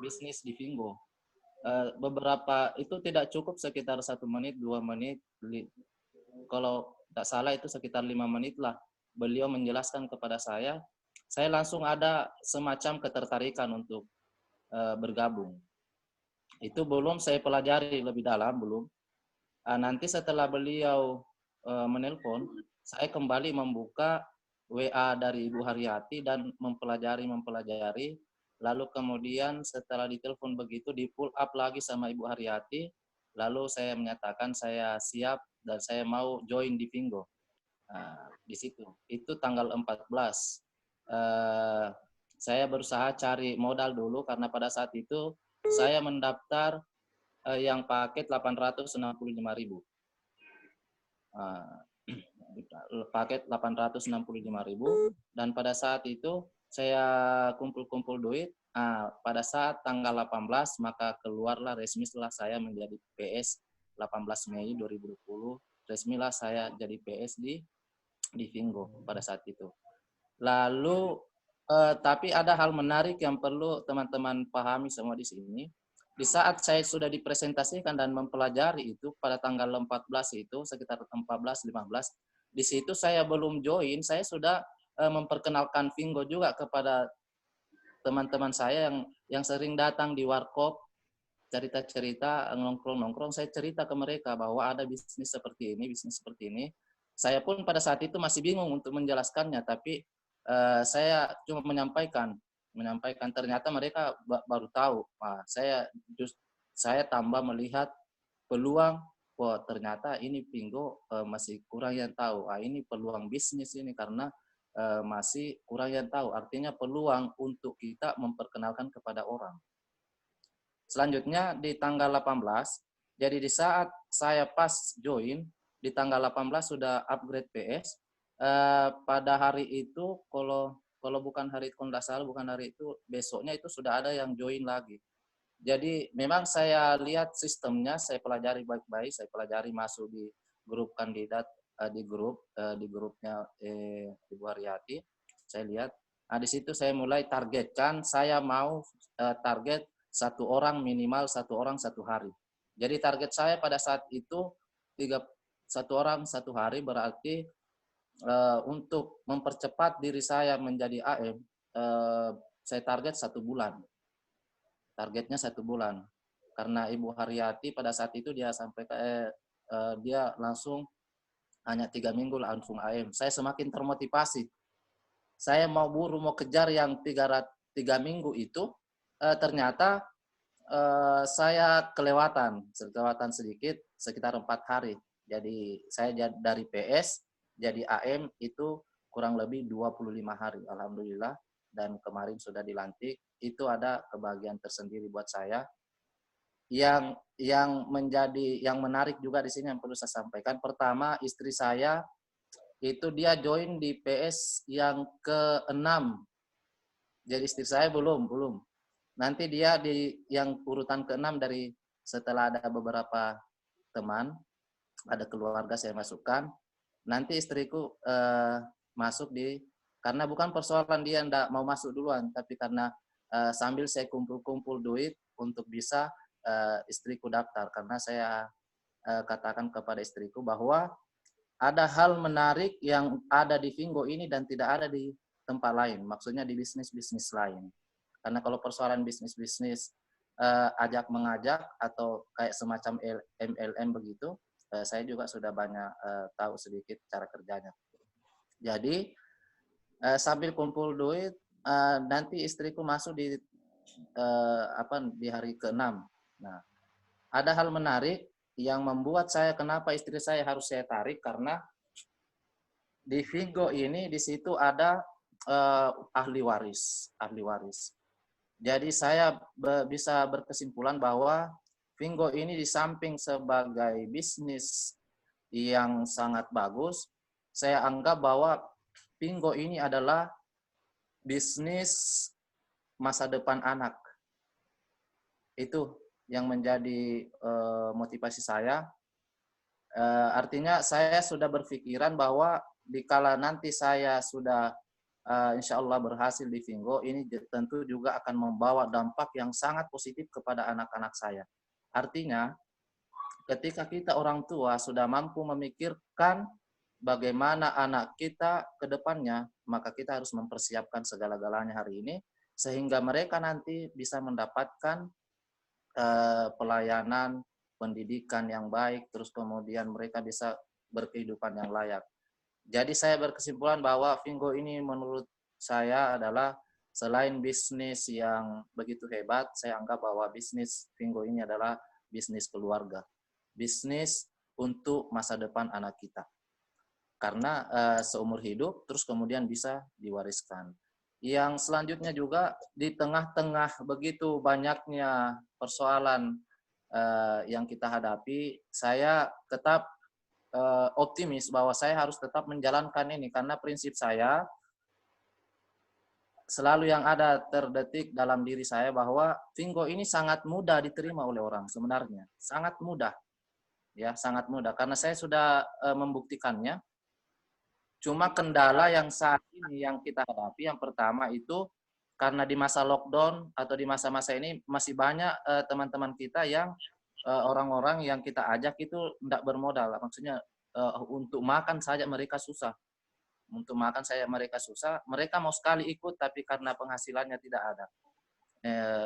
bisnis di Vingo. Beberapa itu tidak cukup sekitar 1 menit, 2 menit, kalau tidak salah itu sekitar 5 menit lah. Beliau menjelaskan kepada saya langsung ada semacam ketertarikan untuk bergabung. Itu belum saya pelajari lebih dalam, belum. Nanti setelah beliau menelpon, saya kembali membuka WA dari Ibu Haryati dan mempelajari. Lalu kemudian setelah ditelepon begitu, di pull up lagi sama Ibu Haryati, lalu saya menyatakan saya siap dan saya mau join di Vingo. Di situ. Itu tanggal 14. Saya berusaha cari modal dulu karena pada saat itu saya mendaftar yang paket 865.000. Paket 865.000 dan pada saat itu saya kumpul-kumpul duit. Pada saat tanggal 18 maka keluarlah resmi setelah saya menjadi PS 18 Mei 2020. Resmilah saya jadi PS di Vingo pada saat itu. Lalu tapi ada hal menarik yang perlu teman-teman pahami semua di sini. Di saat saya sudah dipresentasikan dan mempelajari itu pada tanggal 14 itu sekitar 14-15, di situ saya belum join, saya sudah memperkenalkan Vingo juga kepada teman-teman saya yang sering datang di warkop, cerita-cerita, nongkrong-nongkrong, saya cerita ke mereka bahwa ada bisnis seperti ini. Saya pun pada saat itu masih bingung untuk menjelaskannya, tapi saya cuma menyampaikan ternyata mereka baru tahu. Saya tambah melihat peluang, ternyata ini Vingo masih kurang yang tahu. Ini peluang bisnis ini karena masih kurang yang tahu. Artinya peluang untuk kita memperkenalkan kepada orang. Selanjutnya di tanggal 18, jadi di saat saya pas join, di tanggal 18 sudah upgrade PS. Pada hari itu, kalau bukan hari itu, besoknya itu sudah ada yang join lagi. Jadi memang saya lihat sistemnya, saya pelajari baik-baik, saya pelajari masuk di grup kandidat, di grupnya Ibu Haryati, saya lihat. Di situ saya mulai targetkan, saya mau target minimal satu orang satu hari. Jadi target saya pada saat itu 1 orang 1 hari, berarti untuk mempercepat diri saya menjadi AM, saya target 1 bulan. Targetnya 1 bulan. Karena Ibu Haryati pada saat itu dia sampaikan dia langsung hanya 3 minggu langsung AM. Saya semakin termotivasi. Saya mau kejar yang 3 minggu itu, ternyata saya kelewatan sedikit, sekitar 4 hari. Jadi saya dari PS jadi AM itu kurang lebih 25 hari, alhamdulillah. Dan kemarin sudah dilantik, itu ada kebahagiaan tersendiri buat saya. Yang menarik juga di sini yang perlu saya sampaikan. Pertama, istri saya itu dia join di PS yang ke-6. Jadi istri saya belum. Nanti dia di yang urutan ke-6 dari setelah ada beberapa teman, ada keluarga saya masukkan. Nanti istriku masuk karena bukan persoalan dia enggak mau masuk duluan, tapi karena sambil saya kumpul-kumpul duit untuk bisa istriku daftar. Karena saya katakan kepada istriku bahwa ada hal menarik yang ada di Vingo ini dan tidak ada di tempat lain. Maksudnya di bisnis-bisnis lain. Karena kalau persoalan bisnis-bisnis ajak mengajak atau kayak semacam MLM begitu, saya juga sudah banyak tahu sedikit cara kerjanya. Jadi sambil kumpul duit, nanti istriku masuk di hari ke-6. Nah, ada hal menarik yang membuat saya, kenapa istri saya harus saya tarik, karena di Vingo ini di situ ada ahli waris. Jadi saya bisa berkesimpulan bahwa Vingo ini di samping sebagai bisnis yang sangat bagus, saya anggap bahwa Vingo ini adalah bisnis masa depan anak. Itu yang menjadi motivasi saya. Artinya saya sudah berpikiran bahwa dikala nanti saya sudah insya Allah berhasil di Vingo, ini tentu juga akan membawa dampak yang sangat positif kepada anak-anak saya. Artinya, ketika kita orang tua sudah mampu memikirkan bagaimana anak kita ke depannya, maka kita harus mempersiapkan segala-galanya hari ini, sehingga mereka nanti bisa mendapatkan pelayanan, pendidikan yang baik, terus kemudian mereka bisa berkehidupan yang layak. Jadi saya berkesimpulan bahwa Vingo ini menurut saya adalah selain bisnis yang begitu hebat, saya anggap bahwa bisnis Vingo ini adalah bisnis keluarga. Bisnis untuk masa depan anak kita. Karena seumur hidup, terus kemudian bisa diwariskan. Yang selanjutnya juga, di tengah-tengah begitu banyaknya persoalan yang kita hadapi, saya tetap optimis bahwa saya harus tetap menjalankan ini. Karena prinsip saya, selalu yang ada terdetik dalam diri saya bahwa Vingo ini sangat mudah diterima oleh orang sebenarnya, sangat mudah, ya sangat mudah karena saya sudah membuktikannya. Cuma kendala yang saat ini yang kita hadapi, yang pertama itu karena di masa lockdown atau di masa-masa ini masih banyak teman-teman kita yang orang-orang yang kita ajak itu tidak bermodal, maksudnya untuk makan saja mereka susah. Untuk makan saya mereka susah, mereka mau sekali ikut tapi karena penghasilannya tidak ada.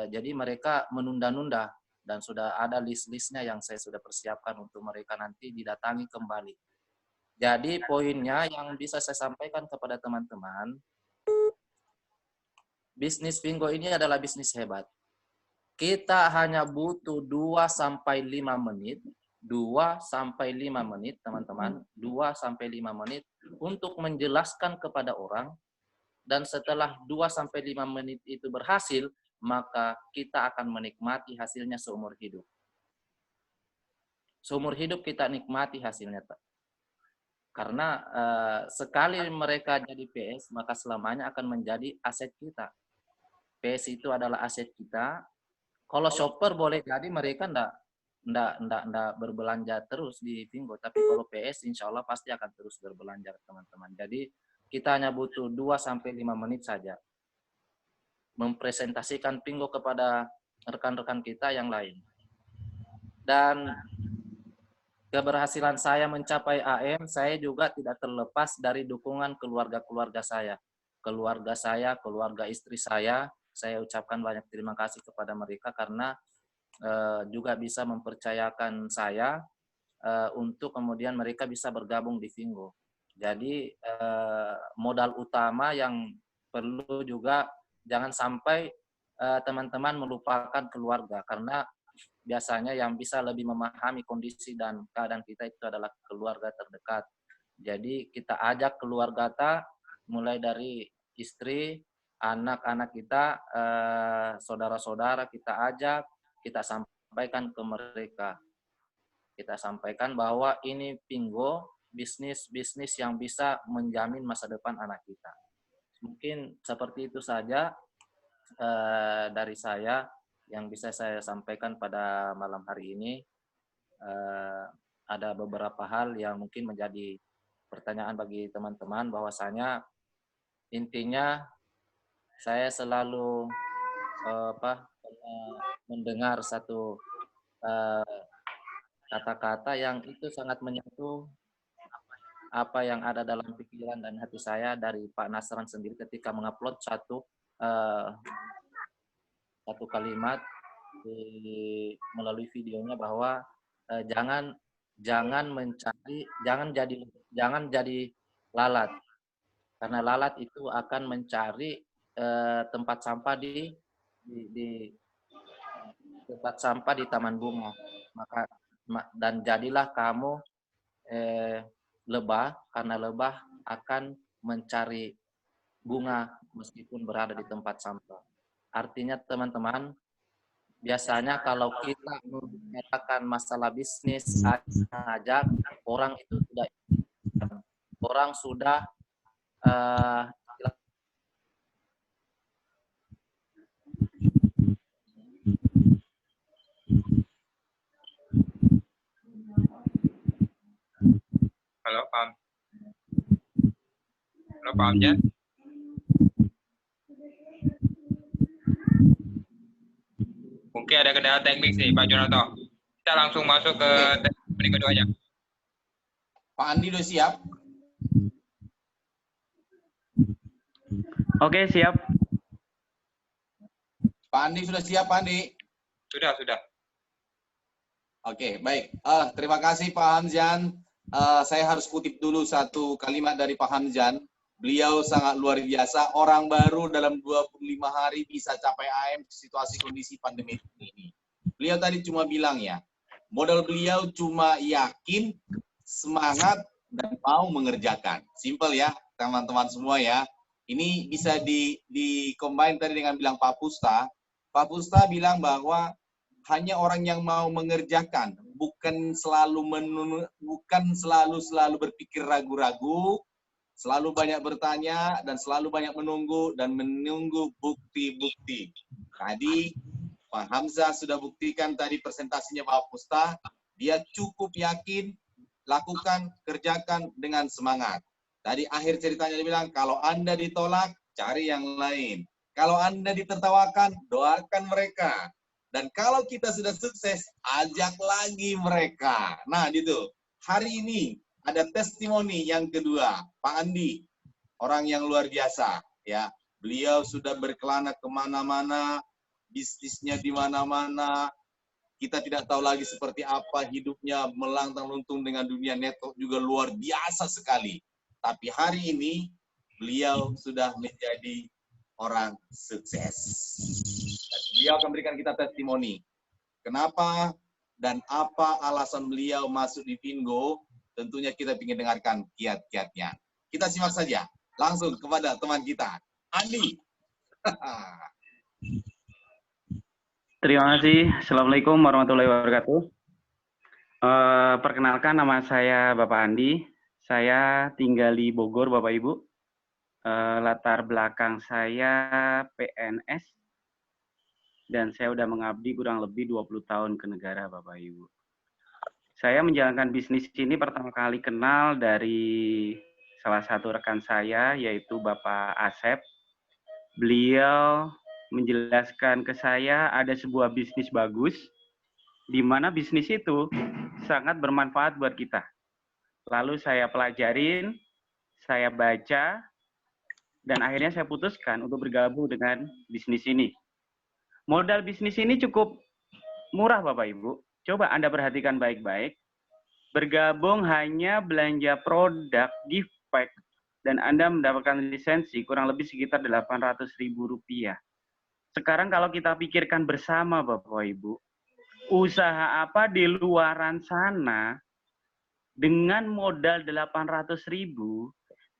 Jadi mereka menunda-nunda dan sudah ada list-listnya yang saya sudah persiapkan untuk mereka nanti didatangi kembali. Jadi poinnya yang bisa saya sampaikan kepada teman-teman, bisnis Vingo ini adalah bisnis hebat. Kita hanya butuh 2-5 menit, 2-5 menit teman-teman, 2-5 menit untuk menjelaskan kepada orang, dan setelah 2-5 menit itu berhasil, maka kita akan menikmati hasilnya seumur hidup. Seumur hidup kita nikmati hasilnya. Karena sekali mereka jadi PS, maka selamanya akan menjadi aset kita. PS itu adalah aset kita. Kalau shopper boleh jadi mereka ndak berbelanja terus di Vingo, tapi kalau PS insya Allah pasti akan terus berbelanja teman-teman. Jadi kita hanya butuh 2-5 menit saja mempresentasikan Vingo kepada rekan-rekan kita yang lain. Dan keberhasilan saya mencapai AM, saya juga tidak terlepas dari dukungan keluarga-keluarga saya. Keluarga istri saya ucapkan banyak terima kasih kepada mereka karena juga bisa mempercayakan saya untuk kemudian mereka bisa bergabung di Vingo. Jadi modal utama yang perlu juga jangan sampai teman-teman melupakan keluarga, karena biasanya yang bisa lebih memahami kondisi dan keadaan kita itu adalah keluarga terdekat. Jadi kita ajak keluarga kita, mulai dari istri, anak-anak kita, saudara-saudara kita ajak, kita sampaikan ke mereka. Kita sampaikan bahwa ini Vingo, bisnis yang bisa menjamin masa depan anak kita. Mungkin seperti itu saja dari saya yang bisa saya sampaikan pada malam hari ini. Ada beberapa hal yang mungkin menjadi pertanyaan bagi teman-teman, bahwasanya intinya saya selalu mendengar satu kata-kata yang itu sangat menyentuh apa yang ada dalam pikiran dan hati saya dari Pak Nasran sendiri ketika mengupload satu kalimat melalui videonya, bahwa jangan jadi lalat, karena lalat itu akan mencari tempat sampah di tempat sampah di taman bunga. Dan jadilah kamu lebah, karena lebah akan mencari bunga meskipun berada di tempat sampah. Artinya teman-teman, biasanya kalau kita membicarakan masalah bisnis, ajak orang itu tidak, orang sudah eh, Halo, paham? Halo, Pak Amjad? Mungkin ada kendala teknik sih, Pak Jonathan. Kita langsung masuk ke testimoni kedua aja. Pak Andi udah siap? Oke, siap. Pak Andi sudah siap, Pak Andi? Sudah. Oke, baik. Terima kasih Pak Hamzan. Saya harus kutip dulu satu kalimat dari Pak Hamzan. Beliau sangat luar biasa. Orang baru dalam 25 hari bisa capai AM situasi kondisi pandemi ini. Beliau tadi cuma bilang ya, modal beliau cuma yakin, semangat, dan mau mengerjakan. Simple ya, teman-teman semua ya. Ini bisa di-combine tadi dengan bilang Pak Pusta. Pak Pusta bilang bahwa hanya orang yang mau mengerjakan, bukan selalu berpikir ragu-ragu, selalu banyak bertanya, dan selalu banyak menunggu bukti-bukti. Tadi Pak Hamzah sudah buktikan tadi presentasinya Pak Pusta, dia cukup yakin, lakukan, kerjakan dengan semangat. Tadi akhir ceritanya dia bilang, kalau Anda ditolak, cari yang lain. Kalau Anda ditertawakan, doakan mereka. Dan kalau kita sudah sukses, ajak lagi mereka. Nah, gitu. Hari ini ada testimoni yang kedua, Pak Andi, orang yang luar biasa, ya. Beliau sudah berkelana kemana-mana, bisnisnya di mana-mana. Kita tidak tahu lagi seperti apa hidupnya, melantang-luntung dengan dunia network juga luar biasa sekali. Tapi hari ini beliau sudah menjadi orang sukses. Dan beliau akan berikan kita testimoni. Kenapa dan apa alasan beliau masuk di Fingo? Tentunya kita ingin dengarkan kiat-kiatnya. Kita simak saja langsung kepada teman kita, Andi. Terima kasih. Assalamualaikum warahmatullahi wabarakatuh. Perkenalkan, nama saya Bapak Andi. Saya tinggal di Bogor, Bapak Ibu. Latar belakang saya PNS. Dan saya udah mengabdi kurang lebih 20 tahun ke negara, Bapak Ibu. Saya menjalankan bisnis ini pertama kali kenal dari salah satu rekan saya, yaitu Bapak Asep. Beliau menjelaskan ke saya ada sebuah bisnis bagus, di mana bisnis itu sangat bermanfaat buat kita. Lalu saya pelajarin, saya baca, dan akhirnya saya putuskan untuk bergabung dengan bisnis ini. Modal bisnis ini cukup murah, Bapak Ibu. Coba Anda perhatikan baik-baik. Bergabung hanya belanja produk, gift pack, dan Anda mendapatkan lisensi kurang lebih sekitar Rp800.000. Sekarang kalau kita pikirkan bersama, Bapak Ibu, usaha apa di luaran sana dengan modal 800.000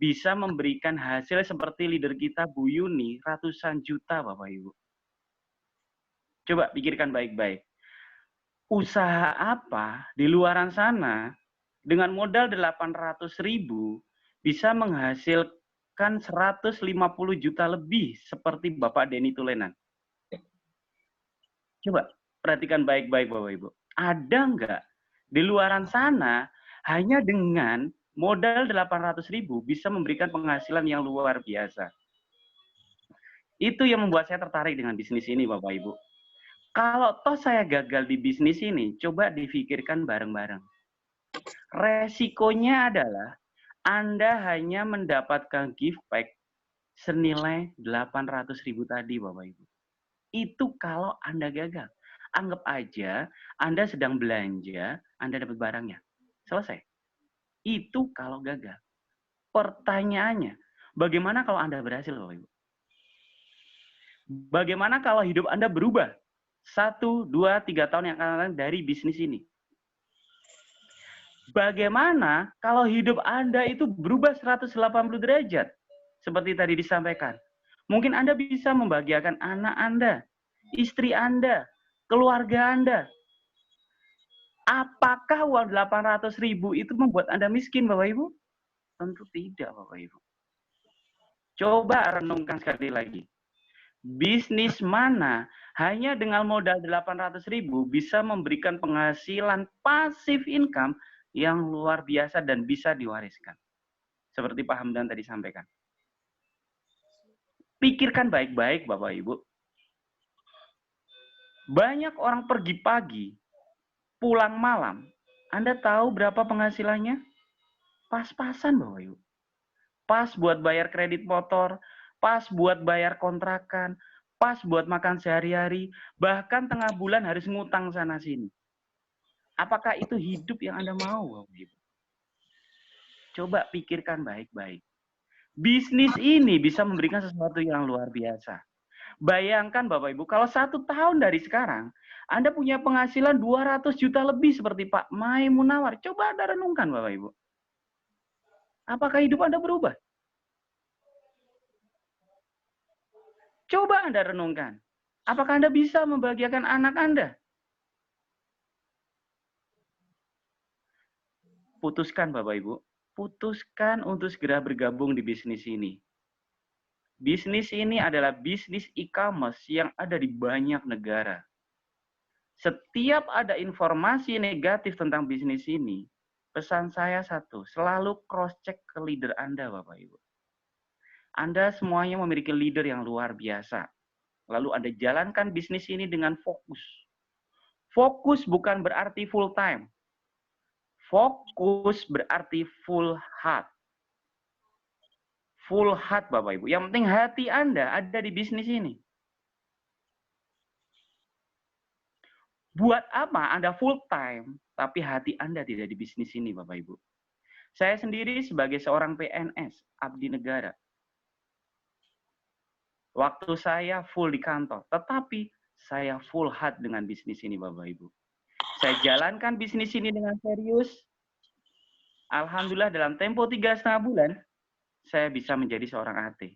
bisa memberikan hasil seperti leader kita Bu Yuni ratusan juta, Bapak Ibu. Coba pikirkan baik-baik. Usaha apa di luaran sana dengan modal 800.000 bisa menghasilkan 150 juta lebih seperti Bapak Denny Tulenan? Coba perhatikan baik-baik, Bapak Ibu. Ada nggak di luaran sana hanya dengan modal 800.000 bisa memberikan penghasilan yang luar biasa? Itu yang membuat saya tertarik dengan bisnis ini, Bapak Ibu. Kalau toh saya gagal di bisnis ini, coba difikirkan bareng-bareng. Resikonya adalah Anda hanya mendapatkan gift pack senilai 800.000 tadi, Bapak Ibu. Itu kalau Anda gagal. Anggap aja Anda sedang belanja, Anda dapat barangnya. Selesai. Itu kalau gagal. Pertanyaannya, bagaimana kalau Anda berhasil, Bapak Ibu? Bagaimana kalau hidup Anda berubah 1, 2, 3 tahun yang akan datang dari bisnis ini? Bagaimana kalau hidup Anda itu berubah 180 derajat? Seperti tadi disampaikan. Mungkin Anda bisa membahagiakan anak Anda, istri Anda, keluarga Anda. Apakah uang 800.000 itu membuat Anda miskin, Bapak Ibu? Tentu tidak, Bapak Ibu. Coba renungkan sekali lagi. Bisnis mana hanya dengan modal 800.000 bisa memberikan penghasilan pasif income yang luar biasa dan bisa diwariskan. Seperti Pak Hamdan tadi sampaikan. Pikirkan baik-baik, Bapak Ibu. Banyak orang pergi pagi, pulang malam. Anda tahu berapa penghasilannya? Pas-pasan, Bapak Ibu. Pas buat bayar kredit motor, pas buat bayar kontrakan, pas buat makan sehari-hari, bahkan tengah bulan harus ngutang sana-sini. Apakah itu hidup yang Anda mau, Bapak Ibu? Coba pikirkan baik-baik. Bisnis ini bisa memberikan sesuatu yang luar biasa. Bayangkan Bapak Ibu, kalau 1 tahun dari sekarang, Anda punya penghasilan 200 juta lebih seperti Pak Mai Munawar. Coba Anda renungkan Bapak Ibu. Apakah hidup Anda berubah? Coba Anda renungkan. Apakah Anda bisa membahagiakan anak Anda? Putuskan Bapak Ibu. Putuskan untuk segera bergabung di bisnis ini. Bisnis ini adalah bisnis e-commerce yang ada di banyak negara. Setiap ada informasi negatif tentang bisnis ini, pesan saya satu, selalu cross-check ke leader Anda, Bapak Ibu. Anda semuanya memiliki leader yang luar biasa. Lalu Anda jalankan bisnis ini dengan fokus. Fokus bukan berarti full time. Fokus berarti full heart. Full heart, Bapak Ibu. Yang penting hati Anda ada di bisnis ini. Buat apa Anda full time, tapi hati Anda tidak di bisnis ini, Bapak Ibu? Saya sendiri sebagai seorang PNS, abdi negara. Waktu saya full di kantor, tetapi saya full heart dengan bisnis ini, Bapak Ibu. Saya jalankan bisnis ini dengan serius. Alhamdulillah dalam tempo 3,5 bulan, saya bisa menjadi seorang AT.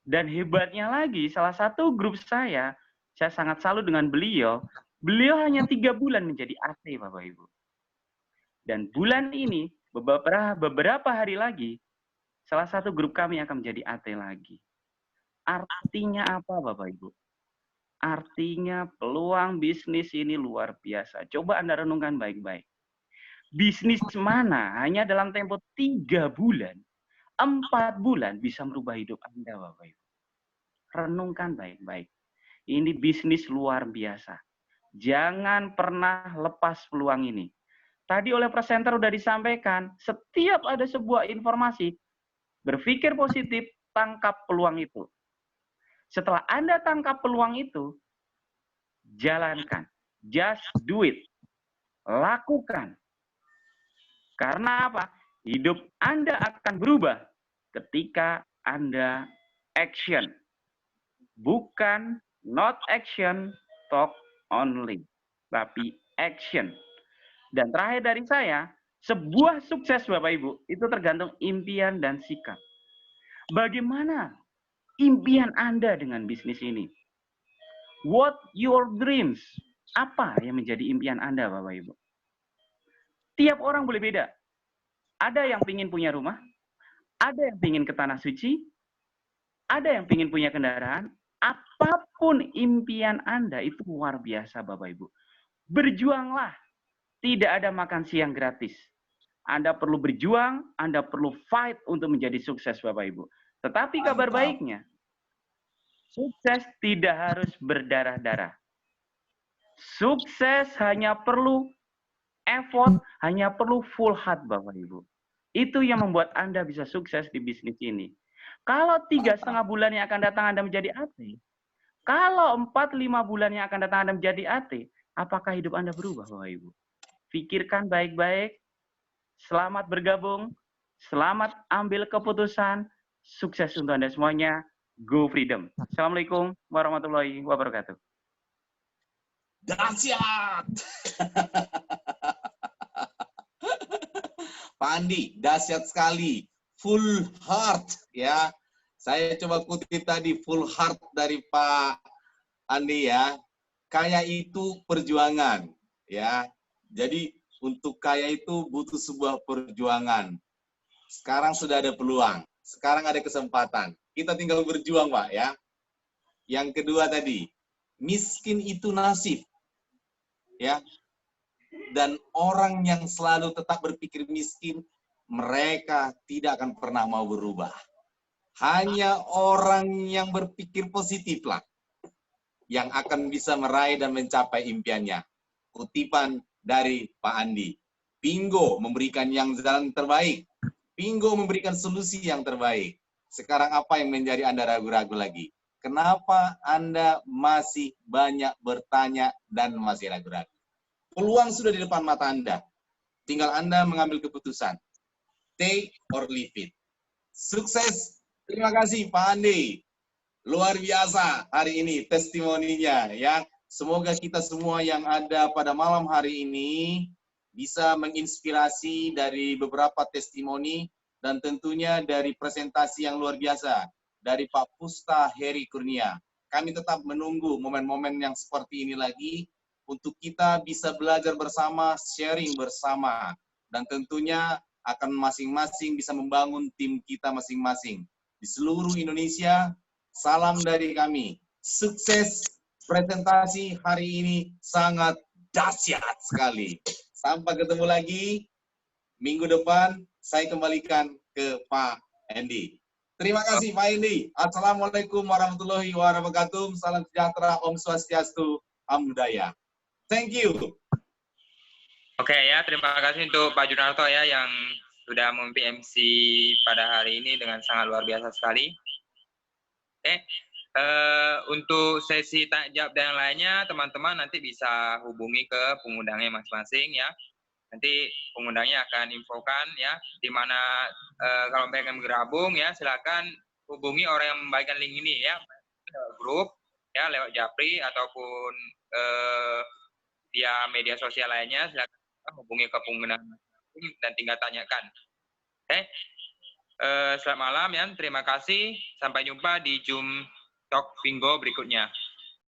Dan hebatnya lagi, salah satu grup saya sangat salut dengan beliau. Beliau hanya 3 bulan menjadi AT, Bapak Ibu. Dan bulan ini, beberapa hari lagi, salah satu grup kami akan menjadi AT lagi. Artinya apa, Bapak Ibu? Artinya peluang bisnis ini luar biasa. Coba Anda renungkan baik-baik. Bisnis mana hanya dalam tempo 3 bulan, 4 bulan bisa merubah hidup Anda, Bapak Ibu. Renungkan baik-baik. Ini bisnis luar biasa. Jangan pernah lepas peluang ini. Tadi oleh presenter sudah disampaikan, setiap ada sebuah informasi, berpikir positif, tangkap peluang itu. Setelah Anda tangkap peluang itu, jalankan. Just do it. Lakukan. Karena apa? Hidup Anda akan berubah ketika Anda action. Bukan not action, talk only. Tapi action. Dan terakhir dari saya, sebuah sukses Bapak Ibu, itu tergantung impian dan sikap. Bagaimana impian Anda dengan bisnis ini? What your dreams? Apa yang menjadi impian Anda, Bapak Ibu? Tiap orang boleh beda. Ada yang ingin punya rumah, ada yang ingin ke tanah suci, ada yang ingin punya kendaraan. Apapun impian Anda itu luar biasa, Bapak Ibu. Berjuanglah. Tidak ada makan siang gratis. Anda perlu berjuang, Anda perlu fight untuk menjadi sukses, Bapak Ibu. Tetapi kabar baiknya, sukses tidak harus berdarah-darah. Sukses hanya perlu effort, hanya perlu full heart, Bapak Ibu. Itu yang membuat Anda bisa sukses di bisnis ini. Kalau 3,5 bulan yang akan datang Anda menjadi AT, kalau 4-5 bulan yang akan datang Anda menjadi AT, apakah hidup Anda berubah, Bapak Ibu? Pikirkan baik-baik. Selamat bergabung. Selamat ambil keputusan. Sukses untuk Anda semuanya. Go Freedom. Assalamualaikum warahmatullahi wabarakatuh. Dahsyat. Pak Andi, dahsyat sekali. Full heart, ya. Saya coba kutip tadi full heart dari Pak Andi, ya. kaya itu perjuangan, ya. Jadi untuk kaya itu butuh sebuah perjuangan. Sekarang sudah ada peluang, sekarang ada kesempatan. Kita tinggal berjuang, Pak, ya. Yang kedua tadi, miskin itu nasib, ya. Dan orang yang selalu tetap berpikir miskin, mereka tidak akan pernah mau berubah. Hanya orang yang berpikir positif lah yang akan bisa meraih dan mencapai impiannya. Kutipan dari Pak Andi. Pingo memberikan yang jalan terbaik. Pingo memberikan solusi yang terbaik. Sekarang apa yang menjadi Anda ragu-ragu lagi? Kenapa Anda masih banyak bertanya dan masih ragu-ragu? Peluang sudah di depan mata Anda. Tinggal Anda mengambil keputusan. Take or leave it. Sukses. Terima kasih Pak Andi. Luar biasa hari ini testimoninya, ya. Semoga kita semua yang ada pada malam hari ini bisa menginspirasi dari beberapa testimoni dan tentunya dari presentasi yang luar biasa dari Pak Pusta Heri Kurnia. Kami tetap menunggu momen-momen yang seperti ini lagi untuk kita bisa belajar bersama, sharing bersama, dan tentunya akan masing-masing bisa membangun tim kita masing-masing. Di seluruh Indonesia, salam dari kami. Sukses presentasi hari ini sangat dahsyat sekali. Sampai ketemu lagi minggu depan. Saya kembalikan ke Pak Andy. Terima kasih Pak Andy. Assalamualaikum warahmatullahi wabarakatuh. Salam sejahtera, Om Swastiastu, Am Budaya. Thank you. Oke ya, terima kasih untuk Pak Junarto ya yang sudah memimpin MC pada hari ini dengan sangat luar biasa sekali. Oke, untuk sesi tanya jawab dan yang lainnya, teman-teman nanti bisa hubungi ke pengundangnya masing-masing ya. Nanti pengundangnya akan infokan ya, di mana kalau pengen bergabung ya, silakan hubungi orang yang membagikan link ini ya, grup ya lewat Japri ataupun via media sosial lainnya, silakan hubungi ke pengundang dan tinggal tanyakan. Oke. Selamat malam ya, terima kasih. Sampai jumpa di Zoom Talk Bingo berikutnya.